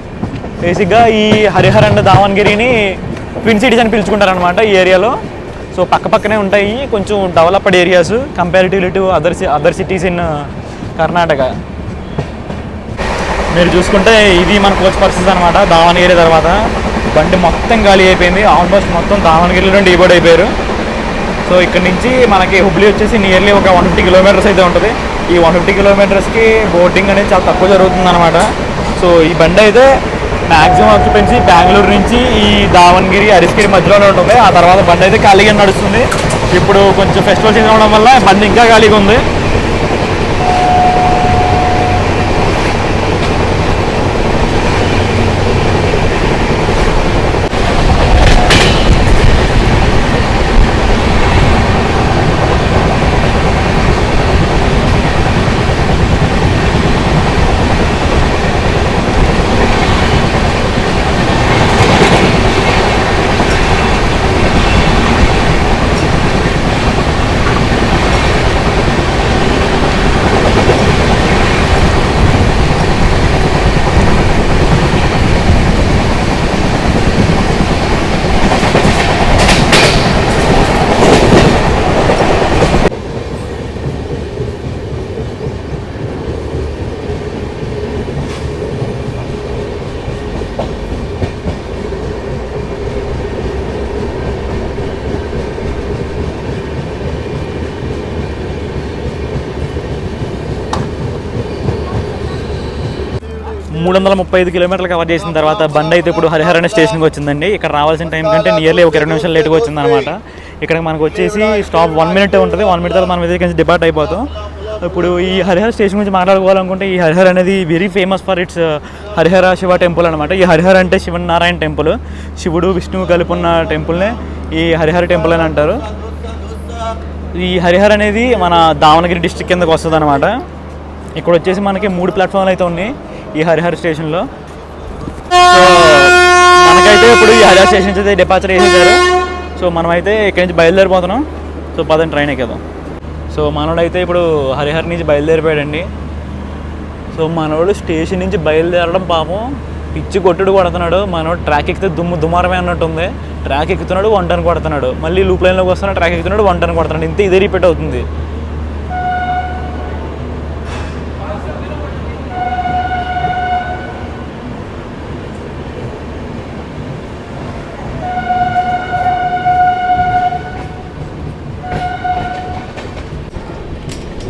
బేసిక్గా ఈ హరిహర్ అండ్ దావణగిరిని ట్విన్ సిటీస్ అని పిలుచుకుంటారనమాట ఈ ఏరియాలో. సో పక్కనే ఉంటాయి, కొంచెం developed areas comparatively to other cities in Karnataka. మీరు చూసుకుంటే ఇది మన కోచ్ పరిస్థితి అనమాట. దావణగిరి తర్వాత బండి మొత్తం ఖాళీ అయిపోయింది. ఆల్మోస్ట్ మొత్తం దావణగిరిలో డివైడ్ అయిపోయారు. సో ఇక్కడ నుంచి మనకి హుబ్లీ వచ్చేసి నియర్లీ ఒక 150 కిలోమీటర్స్ అయితే ఉంటుంది. ఈ 150 కిలోమీటర్స్కి బోటింగ్ అనేది చాలా తక్కువ జరుగుతుంది అనమాట. సో ఈ బండి అయితే మ్యాక్సిమం ఆక్యుపెన్సీ బెంగళూరు నుంచి ఈ దావణగిరి అరిస్గిరి మధ్యలోనే ఉంటుంది. ఆ తర్వాత బండి అయితే ఖాళీగా నడుస్తుంది. ఇప్పుడు కొంచెం ఫెస్టివల్ సీజన్ అవడం వల్ల బండి ఇంకా ఖాళీగా ఉంది. మూడు 335 కిలోమీటర్లు కవర్ చేసిన తర్వాత బండి అయితే ఇప్పుడు హరిహర అనే స్టేషన్కి వచ్చిందండి. ఇక్కడ రావాల్సిన టైం కంటే నియర్లీ ఒక 20 నిమిషాలు లేట్గా వచ్చిందనమాట. ఇక్కడ మనకు వచ్చేసి స్టాప్ 1 మినిట్ ఉంటుంది. 1 మినిట్ తర్వాత మనం ఇదే డిపార్ట్ అయిపోతాం. ఇప్పుడు ఈ హరిహర స్టేషన్ గురించి మాట్లాడుకోవాలనుకుంటే ఈ హరిహర అనేది very famous for it's Harihara Shiva temple అనమాట. ఈ హరిహర అంటే శివనారాయణ టెంపుల్, శివుడు విష్ణువు కలిపి ఉన్న టెంపుల్నే ఈ హరిహర టెంపుల్ అని అంటారు. ఈ హరిహర అనేది మన దావణగిరి డిస్ట్రిక్ట్ కిందకు వస్తుంది అనమాట. ఇక్కడ వచ్చేసి మనకి 3 ప్లాట్ఫామ్లు అయితే ఉన్నాయి ఈ హరిహర స్టేషన్లో. సో మనకైతే ఇప్పుడు ఈ హరిహర స్టేషన్ అయితే డిపార్చర్ వేసేసారు. సో మనమైతే ఇక్కడి నుంచి బయలుదేరిపోతున్నాం. సో పదండి ట్రైన్ ఎక్కేద్దాం. సో మనోడైతే ఇప్పుడు హరిహర నుంచి బయలుదేరిపోయాడండి. సో మనోడు స్టేషన్ నుంచి బయలుదేరడం పాపం పిచ్చి కొట్టుడు కొడుతున్నాడు. మనోడు ట్రాక్ ఎక్కితే దుమారమే అన్నట్టుంది. ట్రాక్ ఎక్కుతున్నాడు, 1 టర్న్ కొడుతున్నాడు, మళ్ళీ లూప్ లైన్లోకి వస్తున్నాడు, ట్రాక్ ఎక్కుతున్నాడు, 1 టర్న్ కొడుతున్నాడు. ఇంత ఇదే రిపీట్ అవుతుంది.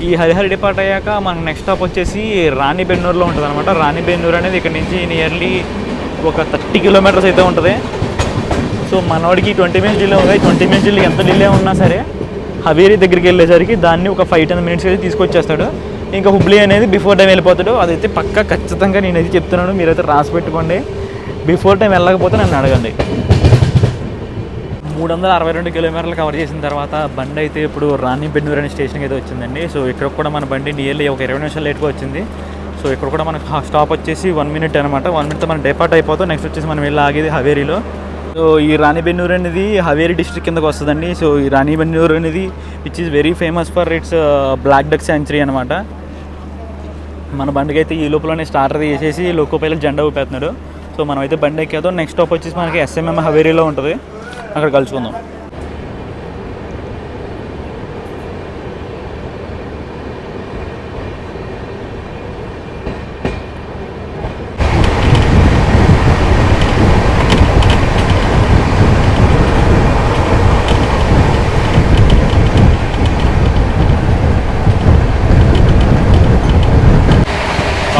ఈ హరిహర డిపార్ట్ అయ్యాక మనకు నెక్స్ట్ స్టాప్ వచ్చేసి రాణిబెన్నూరులో ఉంటుంది అనమాట. రాణిబెన్నూరు అనేది ఇక్కడ నుంచి నియర్లీ ఒక 30 కిలోమీటర్స్ అయితే ఉంటుంది. సో మనవాడికి 20 మినిట్స్ డిలే ఉంది. 20 మినిట్స్ డిలే ఎంత డిలే ఉన్నా సరే హవేరీ దగ్గరికి వెళ్ళేసరికి దాన్ని ఒక 5-10 మినిట్స్ అయితే తీసుకొచ్చేస్తాడు. ఇంకా హుబ్లీ అనేది బిఫోర్ టైం వెళ్ళిపోతాడు. అదైతే పక్కా ఖచ్చితంగా నేనైతే చెప్తున్నాను, మీరైతే రాసి పెట్టుకోండి. బిఫోర్ టైం వెళ్ళకపోతే నన్ను అడగండి. 362 కిలోమీటర్లు కవర్ చేసిన తర్వాత బండి అయితే ఇప్పుడు రాణిబెన్నూరు అనే స్టేషన్కి అయితే వచ్చిందండి. సో ఇక్కడ కూడా మన బండి నియర్లీ ఒక 20 నిమిషాలు లేట్గా వచ్చింది. సో ఇక్కడ కూడా మనకు స్టాప్ వచ్చేసి 1 మినిట్ అనమాట. 1 మినిట్తో మనం డిపార్ట్ అయిపోతాం. నెక్స్ట్ వచ్చేసి మనం వెళ్ళి ఆగేది హవేరీలో. సో ఈ రాణిబెన్నూరు అనేది హవేరీ డిస్ట్రిక్ట్ కిందకు వస్తుందండి. సో ఈ రాణిబెన్నూరు అనేది which is very famous for its black buck sanctuary అనమాట. మన బండికి అయితే ఈ లోపలనే స్టార్టర్ చేసేసి లోకో పైలట్ జెండా ఊపేస్తున్నాడు. సో మనం అయితే బండి ఎక్కేదో నెక్స్ట్ స్టాప్ వచ్చేసి మనకి SMM హవేరీలో ఉంటుంది. అక్కడ కలుసుకుందాం.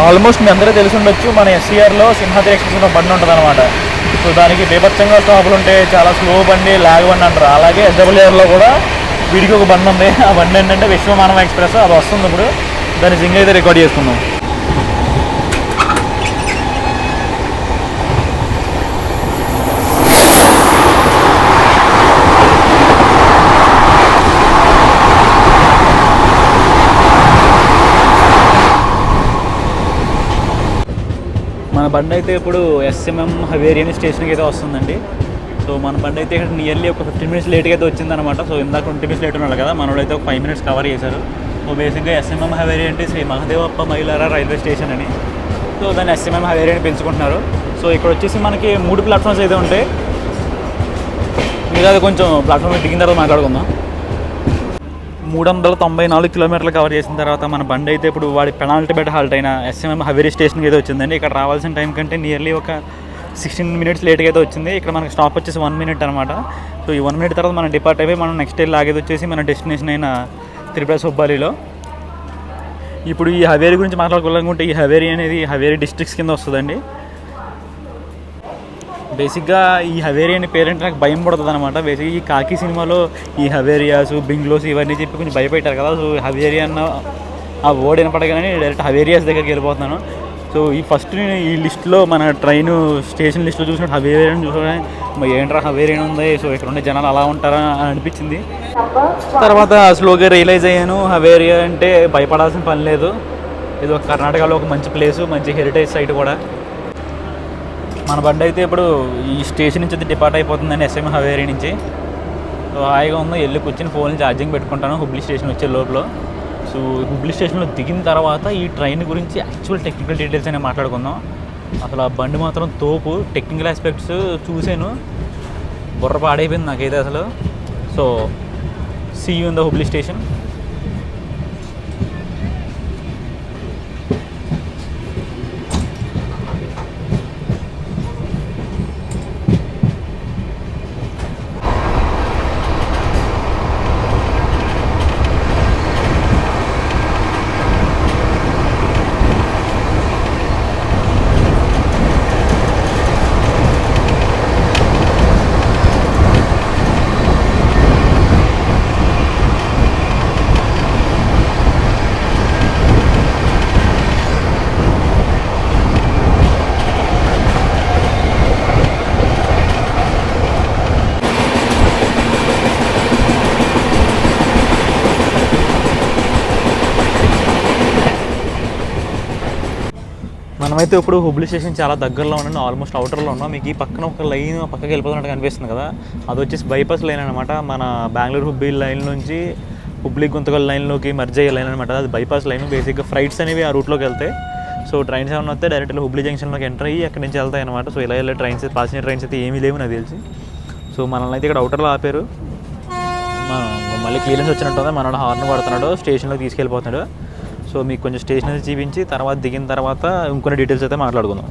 ఆల్మోస్ట్ మీ అందరూ తెలిసి ఉండొచ్చు, మన SCRలో సింహాద్రి ఎక్స్ప్రెస్ ఒక బండి ఉంటుంది అనమాట. సో దానికి బీభత్సంగా స్టాపులు ఉంటాయి, చాలా స్లో బండి, లాగ్ బండి అంటారు. అలాగే SWRలో కూడా వీడికి ఒక బండి ఉంది. ఆ బండి ఏంటంటే విశ్వమానవ ఎక్స్ప్రెస్. అది వస్తుంది ఇప్పుడు. దాన్ని సింగ్ అయితే రికార్డ్ చేసుకున్నాం. మన బండి అయితే ఇప్పుడు SMM హవేరీ అనే స్టేషన్కి అయితే వస్తుందండి. సో మన బండి అయితే ఇక్కడ నియర్లీ ఒక 15 మినిట్స్ లేట్గా అయితే వచ్చిందనమాట. సో ఇందాక 20 మినిట్స్ లేట్ ఉన్నాడు కదా, మనోడు ఒక 5 మినిట్స్ కవర్ చేశారు. సో బేసిక్గా SMM హవేరీ అంటే శ్రీ మహదేవప్ప మైలారా రైల్వే స్టేషన్ అని. సో దాన్ని SMM హవేరీ అని పిలుచుకుంటున్నారు. సో ఇక్కడ వచ్చేసి మనకి 3 ప్లాట్ఫామ్స్ అయితే ఉంటాయి. మీరు అది కొంచెం ప్లాట్ఫామ్ దిగిన తర్వాత మాట్లాడుకుందాం. 394 కిలోమీటర్లు కవర్ చేసిన తర్వాత మన బండి అయితే ఇప్పుడు వాడి పెనాల్టీ బెడ్ హాల్ట్ అయిన SMM హవేరీ స్టేషన్కి అయితే వచ్చిందండి. ఇక్కడ రావాల్సిన టైం కంటే నియర్లీ ఒక 16 మినిట్స్ లేట్గా అయితే వచ్చింది. ఇక్కడ మనకి స్టాప్ వచ్చేసి 1 మినిట్ అనమాట. సో ఈ 1 మినిట్ తర్వాత మనం డిపార్ట్ అయిపోయి మనం నెక్స్ట్ వెళ్ళి ఆగేది వచ్చేసి మన డెస్టినేషన్ అయిన త్రిపుర సుబ్బాలిలో. ఇప్పుడు ఈ హవేరీ గురించి మాట్లాడుకోవాలనుకుంటే ఈ హవేరీ అనేది హవేరీ డిస్ట్రిక్ట్స్ కింద వస్తుందండి. బేసిక్గా ఈ హవేరియా అనే పేరెంట్ నాకు భయం పడుతుంది అనమాట. బేసిక్గా ఈ కాకి సినిమాలో ఈ హవేరియాస్ బింగ్లోస్ ఇవన్నీ చెప్పి కొంచెం భయపెట్టారు కదా. సో హవేరియా అన్న ఆ వర్డ్ వినపడగానే డైరెక్ట్ హవేరియాస్ దగ్గరికి వెళ్ళిపోతున్నాను. సో ఈ ఫస్ట్ నేను ఈ లిస్ట్లో మన ట్రైన్ స్టేషన్ లిస్ట్లో చూసినట్టు హవేరియన్ చూసుకుని ఏంట్రా హవేరియన్ ఉంది, సో ఇక్కడ ఉండే జనాలు అలా ఉంటారా అని అనిపించింది. తర్వాత స్లోగా రియలైజ్ అయ్యాను హవేరియా అంటే భయపడాల్సిన పని లేదు. ఇది ఒక కర్ణాటకలో ఒక మంచి ప్లేసు, మంచి హెరిటేజ్ సైట్ కూడా. మన బండి అయితే ఇప్పుడు ఈ స్టేషన్ నుంచి అయితే డిపార్ట్ అయిపోతుందండి ఎస్ఎం హవేరియా నుంచి. సో హాయిగా ఉందో వెళ్ళి కూర్చొని ఫోన్ ఛార్జింగ్ పెట్టుకుంటాను హుబ్లీ స్టేషన్ వచ్చే లోపల. సో హుబ్లీ స్టేషన్లో దిగిన తర్వాత ఈ ట్రైన్ గురించి యాక్చువల్ టెక్నికల్ డీటెయిల్స్ అనేవి మాట్లాడుకుందాం. అసలు ఆ బండి మాత్రం తోపు, టెక్నికల్ ఆస్పెక్ట్స్ చూశాను, బుర్ర పాడైపోయింది నాకైతే అసలు. So see you in the Hubli station. మనమైతే ఇప్పుడు హుబ్లీ స్టేషన్ చాలా దగ్గరలో ఉన్నాను, ఆల్మోస్ట్ అవుటర్లో ఉన్నాం. మీకు ఈ పక్కన ఒక లైన్ పక్కకి వెళ్ళిపోతున్నట్టు కనిపిస్తుంది కదా, అది వచ్చేసి బైపాస్ లైన్ అనమాట. మన బెంగళూరు హుబ్లీ లైన్ నుంచి హుబ్లీ గుంతకల్ లైన్లోకి మర్జ్ అయ్యే లైన్ అనమాట. అది బైపాస్ లైన్. బేసిక్గా ఫ్లైట్స్ అనేవి ఆ రూట్లోకి వెళ్తాయి. సో ట్రైన్స్ ఏమైనా వస్తే డైరెక్ట్గా హుబ్లీ జంక్షన్లోకి ఎంటర్ అయ్యి అక్కడి నుంచి వెళ్తాయి అనమాట. సో ఇలా వెళ్ళే ట్రైన్స్, ప్యాసింజర్ ట్రైన్స్ అయితే ఏమీ లేవు నాకు తెలిసి. సో మనల్ని అయితే ఇక్కడ అవుటర్లో ఆపారు. మళ్ళీ క్లియరెన్స్ వచ్చినట్టు ఉంది, మనోడు హార్న్ పడుతున్నాడు, స్టేషన్లోకి తీసుకెళ్ళిపోతున్నాడు. సో మీకు కొంచెం స్టేషన్ అయితే చూపించి తర్వాత దిగిన తర్వాత ఇంకొన్ని డీటెయిల్స్ అయితే మాట్లాడుకుందాం.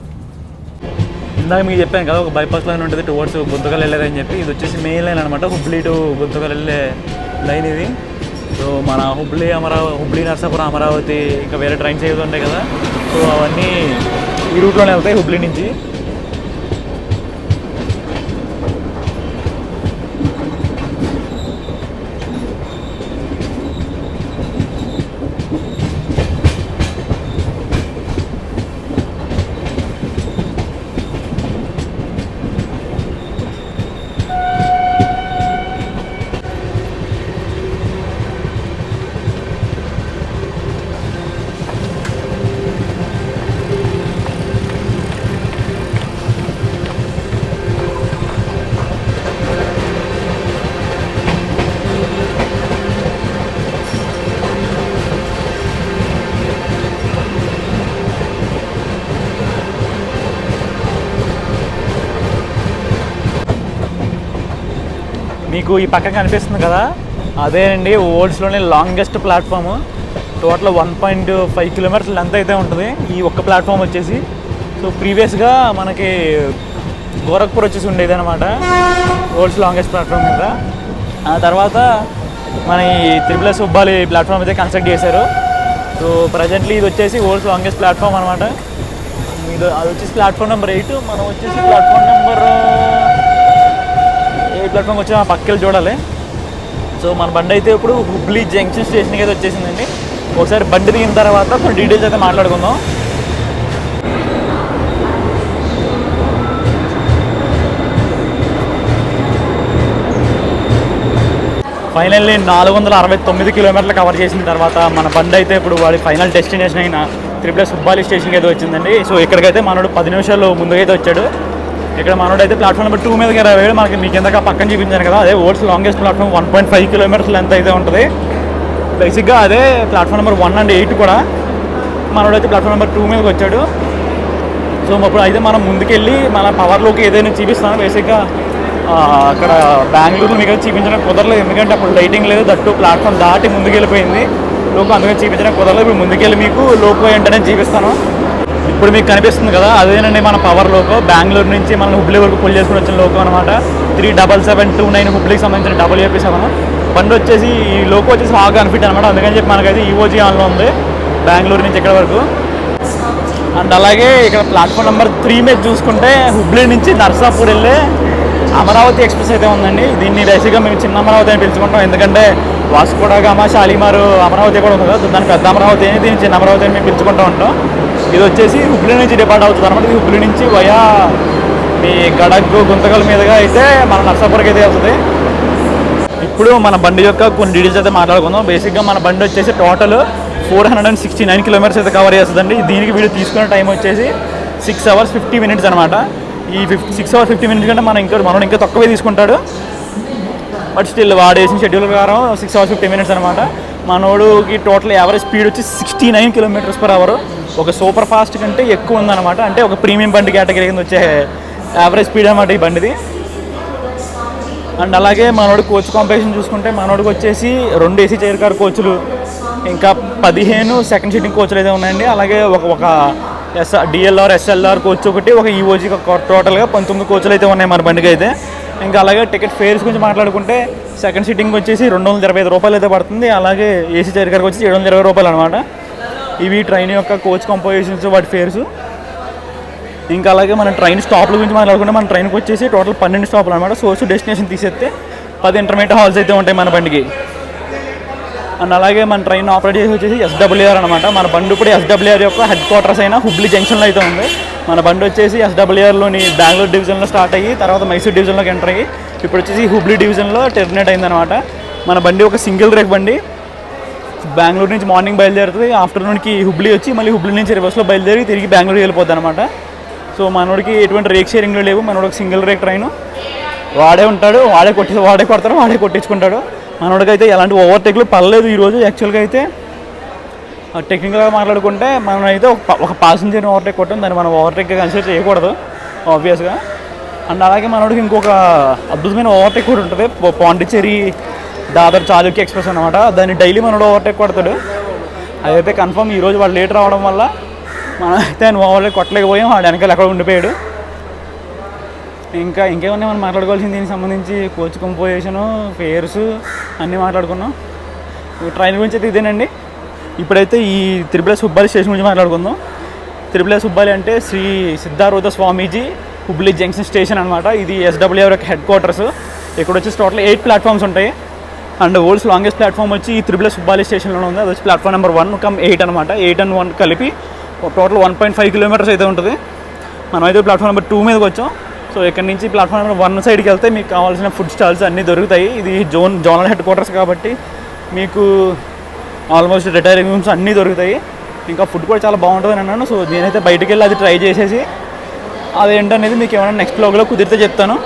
ఇందాక మీకు చెప్పాను కదా ఒక బైపాస్ లైన్ ఉంటుంది టువర్డ్స్ గుంతకల్ వెళ్ళేదని చెప్పి. ఇది వచ్చేసి మెయిన్ లైన్ అనమాట, హుబ్లీ టు గుంతకల్ వెళ్ళే లైన్ ఇది. సో మన హుబ్లీ నర్సాపురం అమరావతి ఇంకా వేరే ట్రైన్స్ ఏదో ఉంటాయి కదా, సో అవన్నీ ఈ రూట్లోనే వెళ్తాయి హుబ్లీ నుంచి. మీకు ఈ పక్క కనిపిస్తుంది కదా, అదేనండి ఓల్డ్స్లోనే longest platform. Total 1.5 kilometres length అయితే ఉంటుంది ఈ ఒక్క ప్లాట్ఫామ్ వచ్చేసి. సో ప్రీవియస్గా మనకి గోరఖ్పూర్ వచ్చేసి ఉండేది అనమాట ఓల్డ్స్ లాంగెస్ట్ ప్లాట్ఫామ్ మీద. ఆ తర్వాత మన ఈ త్రిపుల్ హుబ్బాలి ప్లాట్ఫామ్ అయితే కన్స్ట్రక్ట్ చేశారు. సో ప్రజెంట్లీ ఇది వచ్చేసి ఓల్డ్స్ లాంగెస్ట్ ప్లాట్ఫామ్ అనమాట. ఇది అది వచ్చేసి ప్లాట్ఫామ్ నెంబర్ 8, మనం వచ్చేసి ప్లాట్ఫామ్ నెంబర్ ప్లాట్ఫామ్ వచ్చి పక్కకి చూడాలి. సో మన బండి అయితే ఇప్పుడు హుబ్లీ జంక్షన్ స్టేషన్కి అయితే వచ్చేసిందండి. ఒకసారి బండి దిగిన తర్వాత కొన్ని డీటెయిల్స్ అయితే మాట్లాడుకుందాం. ఫైనల్లీ 469 కిలోమీటర్లు కవర్ చేసిన తర్వాత మన బండి అయితే ఇప్పుడు వాడి ఫైనల్ డెస్టినేషన్ అయిన త్రిపుల్ హుబ్బాలి స్టేషన్కి అయితే వచ్చిందండి. సో ఇక్కడికైతే మనోడు 10 నిమిషాలు ముందుకైతే వచ్చాడు. ఇక్కడ మనోడు అయితే ప్లాట్ఫామ్ నెంబర్ 2 మీదకి రావాడు. మనకి మీకు కిందక పక్కన చూపించాను కదా, అదే ఓల్డ్స్ లాంగెస్ట్ ప్లాట్ఫామ్ 1.5 కిలోమీటర్స్ లెంత్ అయితే ఉంటుంది. బేసిక్గా అదే ప్లాట్ఫామ్ నెంబర్ 1 and 8 కూడా. మనోడు అయితే ప్లాట్ఫామ్ నెంబర్ 2 మీదకి వచ్చాడు. సో అప్పుడు అయితే మనం ముందుకెళ్ళి మన పవర్లోకి ఏదైనా చూపిస్తాను. బేసిక్గా అక్కడ బెంగళూరులో మీకు చూపించడం కుదరలేదు, ఎందుకంటే అప్పుడు లైటింగ్ లేదు, దట్టు ప్లాట్ఫామ్ దాటి ముందుకెళ్ళిపోయింది లోపు, అందుకని చూపించడం కుదరలేదు. ఇప్పుడు ముందుకెళ్ళి మీకు లోపు ఏంటనే చూపిస్తాను. ఇప్పుడు మీకు కనిపిస్తుంది కదా, అదేనండి మన పవర్ లోకో. బెంగళూరు నుంచి మనం హుబ్లీ వరకు పుల్ చేసుకుని వచ్చిన లోకో అనమాట. 37729 హుబ్లీకి సంబంధించిన WAP7 బండి వచ్చేసి. ఈ లోకో వచ్చేసి హాగ్ అన్ఫిట్ అనమాట, అందుకని చెప్పి మనకైతే ఈఓజీ ఆన్లో ఉంది బెంగళూరు నుంచి ఇక్కడ వరకు. అండ్ అలాగే ఇక్కడ ప్లాట్ఫామ్ నెంబర్ 3 మీద చూసుకుంటే హుబ్లీ నుంచి నర్సాపూర్ వెళ్ళే అమరావతి ఎక్స్ప్రెస్ అయితే ఉందండి. దీన్ని బేసిక్గా మేము చిన్న అమరావతి అని పిలుచుకుంటాం, ఎందుకంటే వాస్కోడగామా, షాలిమారు అమరావతి కూడా ఉంది కదా, దాని పెద్ద అమరావతి అని, దీన్ని చిన్న అమరావతి అని మేము పిలుచుకుంటూ ఉంటాం. ఇది వచ్చేసి హుబ్లీ నుంచి డిపార్ట్ అవుతుంది అనమాట. ఇది హుబ్లీ నుంచి వయా మీ గడక్, గుంతకల్ మీదుగా అయితే మన నర్సాపూర్కి అయితే వెళ్తుంది. ఇప్పుడు మన బండి యొక్క కొన్ని డీటెయిల్స్ అయితే మాట్లాడుకుందాం. బేసిక్గా మన బండి వచ్చేసి టోటల్ 469 కిలోమీటర్స్ అయితే కవర్ చేస్తుందండి. దీనికి వీళ్ళు తీసుకునే టైం వచ్చేసి 6 hours 50 minutes అనమాట. ఈ 6 hours 50 minutes కంటే మనం ఇంకా తక్కువే తీసుకుంటాడు. బట్ స్టిల్ వాడు వేసిన షెడ్యూల్ ప్రకారం 6 hours 50 minutes అనమాట. మనోడుకి టోటల్ యావరేజ్ స్పీడ్ వచ్చి 69 km/h. ఒక సూపర్ ఫాస్ట్ కంటే ఎక్కువ ఉందన్నమాట. అంటే ఒక ప్రీమియం బండి కేటగిరీ కింద వచ్చే యావరేజ్ స్పీడ్ అనమాట ఈ బండిది. అండ్ అలాగే మనోడు కోచ్ కాంపిటీషన్ చూసుకుంటే మనోడికి వచ్చేసి 2 AC చైర్ కార్ కోచ్లు, ఇంకా 15 సెకండ్ సీటింగ్ కోచ్లు అయితే ఉన్నాయండి. అలాగే ఒక DLR SLR కోచ్ ఒకటి, ఒక EOG టోటల్గా 19 కోచ్లు అయితే ఉన్నాయి మన బండికి అయితే. ఇంకా అలాగే టికెట్ ఫేర్స్ గురించి మాట్లాడుకుంటే సెకండ్ సీటింగ్ వచ్చేసి 225 రూపాయలు అయితే పడుతుంది. అలాగే AC చైర్ కార్కి వచ్చి 720 రూపాయలు అనమాట. ఇవి ట్రైన్ యొక్క కోచ్ కంపోజిషన్స్, వాటి ఫేర్స్. ఇంకా అలాగే మన ట్రైన్ స్టాప్ల గురించి మాట్లాడుకుంటే మన ట్రైన్కి వచ్చేసి టోటల్ 12 స్టాపులు అనమాట. సోర్స్ డెస్టినేషన్ తీసేస్తే 10 ఇంటర్మీడియట్ హాల్స్ అయితే ఉంటాయి మన బండికి. అండ్ అలాగే మన ట్రైన్ ఆపరేట్ చేసి వచ్చేసి SWR అనమాట. మన బండి ఇప్పుడు SWR యొక్క హెడ్ క్వార్టర్స్ అయిన హుబ్లీ జంక్షన్లో అయితే ఉంది. మన బండి వచ్చేసి SWRలోని బెంగళూరు డివిజన్లో స్టార్ట్ అయ్యి తర్వాత మైసూర్ డివిజన్లోకి ఎంటర్ అయ్యి ఇప్పుడు వచ్చేసి హుబ్లీ డివిజన్లో టెర్మినేట్ అయిందనమాట. మన బండి ఒక సింగిల్ రేక్ బండి. బెంగళూరు నుంచి మార్నింగ్ బయలుదేరుతుంది, ఆఫ్టర్నూన్కి హుబ్లీ వచ్చి మళ్ళీ హుబ్లీ నుంచి రివర్స్లో బయలుదేరి తిరిగి బెంగళూరు వెళ్ళిపోద్ది అనమాట. సో మనోడికి ఎటువంటి రేక్ షేరింగ్లు లేవు. మనోడు ఒక సింగిల్ రేక్ ట్రైన్, వాడే ఉంటాడు, వాడే కొడతాడు, వాడే కొట్టించుకుంటాడు. మనోడికి అయితే ఎలాంటి ఓవర్టేక్లు పర్లేదు ఈరోజు. యాక్చువల్గా అయితే టెక్నికల్గా మాట్లాడుకుంటే మనం అయితే ఒక ప్యాసింజర్ని ఓవర్టేక్ కొట్టాం, దాన్ని మనం ఓవర్టేక్గా కన్సిడర్ చేయకూడదు ఆబ్వియస్గా. అండ్ అలాగే మనోడికి ఇంకొక అద్భుతమైన ఓవర్టేక్ కూడా ఉంటుంది, పాండిచ్చేరి దాదర్ చాళుక్య ఎక్స్ప్రెస్ అనమాట. దాన్ని డైలీ మనోడు ఓవర్టేక్ కొడతాడు. అదైతే కన్ఫర్మ్. ఈరోజు వాడు లేట్ రావడం వల్ల మనం అయితే ఆయన ఓవర్టేక్ కొట్టలేకపోయాం, వాడు వెనకాల ఎక్కడ ఉండిపోయాడు. ఇంకేమన్నా మనం మాట్లాడుకోవాల్సింది దీనికి సంబంధించి కోచ్ కంపోజిషను, ఫేర్స్ అన్నీ మాట్లాడుకున్నాం. ట్రైన్ గురించి అయితే ఇదేనండి. ఇప్పుడైతే ఈ త్రిపుల సుబ్బాలి స్టేషన్ గురించి మాట్లాడుకుందాం. త్రిపుల సుబ్బాలి అంటే శ్రీ సిద్ధారూఢ స్వామీజీ హుబ్లీ జంక్షన్ స్టేషన్ అనమాట. ఇది SWR యొక్క హెడ్ క్వార్టర్స్. ఇక్కడ వచ్చేసి టోటల్ 8 ప్లాట్ఫామ్స్ ఉంటాయి. అండ్ వరల్డ్స్ లాంగెస్ట్ ప్లాట్ఫామ్ వచ్చి ఈ త్రిపుల సుబ్బాలి స్టేషన్లో ఉంది. అది వచ్చి ప్లాట్ఫామ్ నెంబర్ 1-8 అనమాట. 8 and 1 కలిపి టోటల్ 1.5 kilometers అయితే ఉంటుంది. మనం అయితే ప్లాట్ఫామ్ నెంబర్ 2 మీదకి వచ్చాం. సో ఇక్కడ నుంచి ప్లాట్ఫామ్ నెంబర్ 1 సైడ్కి వెళ్తే మీకు కావాల్సిన ఫుడ్ స్టాల్స్ అన్నీ దొరుకుతాయి. ఇది జోనల్ హెడ్ క్వార్టర్స్ కాబట్టి మీకు ఆల్మోస్ట్ రిటైరింగ్ రూమ్స్ అన్నీ దొరుకుతాయి. ఇంకా ఫుడ్ కూడా చాలా బాగుంటుంది అని అన్నాను. సో నేనైతే బయటికి వెళ్ళి అది ట్రై చేసేసి అదేంటనేది మీకు ఏమైనా నెక్స్ట్ బ్లాగ్లో కుదిరితే చెప్తాను,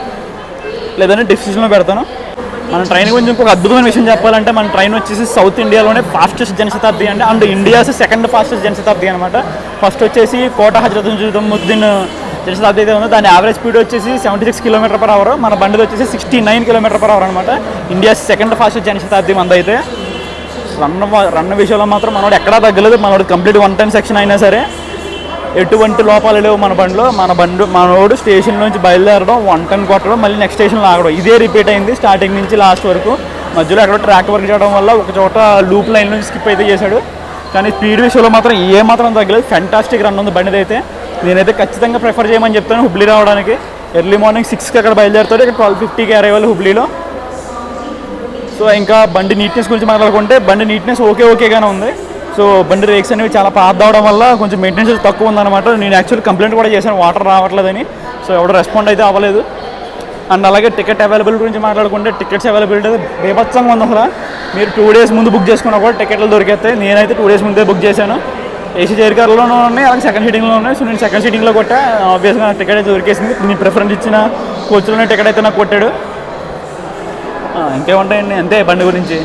లేదంటే డిస్క్రిప్షన్లో పెడతాను. మన ట్రైన్ గురించి ఇంకొక అద్భుతమైన విషయం చెప్పాలంటే మన ట్రైన్ వచ్చేసి సౌత్ ఇండియాలోనే fastest Janshatabdi and India's second fastest Janshatabdi అనమాట. ఫస్ట్ వచ్చేసి కోట హజరత్ నిజాముద్దీన్ జనశతాబ్ది అయితే ఉంది. దాని యావరేజ్ స్పీడ్ వచ్చేసి 76 km/h. మన బండిది వచ్చేసి 69 km/h అనమాట. ఇండియాస్ సెకండ్ ఫాస్టెస్ట్ జనశతాబ్ది మంది అయితే. రన్ విషయంలో మాత్రం మనోడు ఎక్కడా తగ్గలేదు. మనోడు కంప్లీట్ 110 సెక్షన్ అయినా సరే ఎటువంటి లోపాలు లేవు మన బండిలో. మనోడు స్టేషన్ నుంచి బయలుదేరడం, 110 కొట్టడం, మళ్ళీ నెక్స్ట్ స్టేషన్లో ఆగడం, ఇదే రిపీట్ అయింది స్టార్టింగ్ నుంచి లాస్ట్ వరకు. మధ్యలో ఎక్కడో ట్రాక్ వర్క్ చేయడం వల్ల ఒక చోట లూప్ లైన్ నుంచి స్కిప్ అయితే చేశాడు. కానీ స్పీడ్ విషయంలో మాత్రం ఏమాత్రం తగ్గలేదు. ఫెంటాస్టిక్ రన్ ఉంది బండిది అయితే. నేనైతే ఖచ్చితంగా ప్రిఫర్ చేయమని చెప్తాను హుబ్లీ రావడానికి. ఎర్లీ మార్నింగ్ 6కి అక్కడ బయలుదేరుతాడు, ఇక్కడ 12:50కి అరైవల్ హుబ్లీలో. సో ఇంకా బండి నీట్నెస్ గురించి మాట్లాడుకుంటే బండి నీట్నెస్ ఓకేగానే ఉంది. సో బండి రేక్స్ అనేవి చాలా పాత అవడం వల్ల కొంచెం మెయింటెనెన్స్ తక్కువ ఉందన్నమాట. నేను యాక్చువల్లీ కంప్లైంట్ కూడా చేశాను వాటర్ రావట్లేదని. సో ఎవరు రెస్పాండ్ అయితే అవ్వలేదు. అండ్ అలాగే టికెట్ అవైలబిలిటీ గురించి మాట్లాడుకుంటే టికెట్స్ అవైలబిలిటీ అయితే బేభత్సంగా ఉంది అసలు. మీరు 2 days ముందు బుక్ చేసుకున్నా కూడా టికెట్లు దొరికేస్తాయి. నేనైతే 2 days ముందే బుక్ చేశాను. AC చైర్ కార్లోనూ ఉన్నాయి, అలాగే సెకండ్ సీటింగ్లో ఉన్నాయి. సో నేను సెకండ్ సీటింగ్లో కొట్టా, ఆబ్వియస్గా నాకు టికెట్ అయితే దొరికేసింది. నేను ప్రిఫరెన్స్ ఇచ్చిన కోచ్లోనే టికెట్ అయితే నాకు కొట్టాడు. ఇంకేముంటాయండి, అంతే బండి గురించి.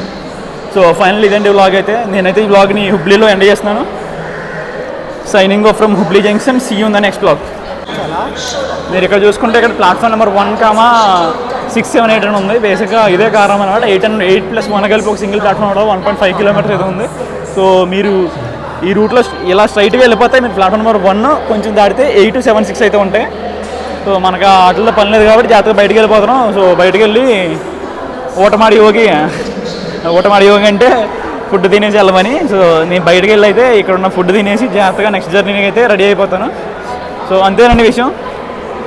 సో ఫైనల్ ఇదండి వ్లాగ్ అయితే. నేనైతే ఈ వ్లాగ్ని హుబ్లీలో ఎండ్ చేస్తున్నాను. Signing off from Hubli junction. See you in the next vlog. మీరు ఇక్కడ చూసుకుంటే ఇక్కడ ప్లాట్ఫామ్ నెంబర్ 1, 6, 7, 8 అని ఉంది. బేసిక్గా ఇదే కారణం అనమాట. 8+1 కలిపి ఒక సింగిల్ ప్లాట్ఫామ్ అవడం 1.5 kilometers అయితే ఉంది. సో మీరు ఈ రూట్లో ఇలా స్ట్రైట్గా వెళ్ళిపోతే మీరు ప్లాట్ఫామ్ నెంబర్ 1 కొంచెం దాటితే 8, 7, 6 అయితే ఉంటాయి. సో మనకు వాటిల్లో పని లేదు కాబట్టి జాగ్రత్తగా బయటికి వెళ్ళిపోతున్నాం. సో బయటికి వెళ్ళి ఓటమాడి యోగి అంటే ఫుడ్ తినేసి వెళ్ళమని. సో నేను బయటకు వెళ్ళి అయితే ఇక్కడ ఉన్న ఫుడ్ తినేసి జాగ్రత్తగా నెక్స్ట్ జర్నీకి అయితే రెడీ అయిపోతాను. సో అంతేనండి విషయం.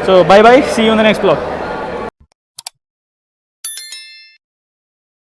So bye bye, see you in the next blog.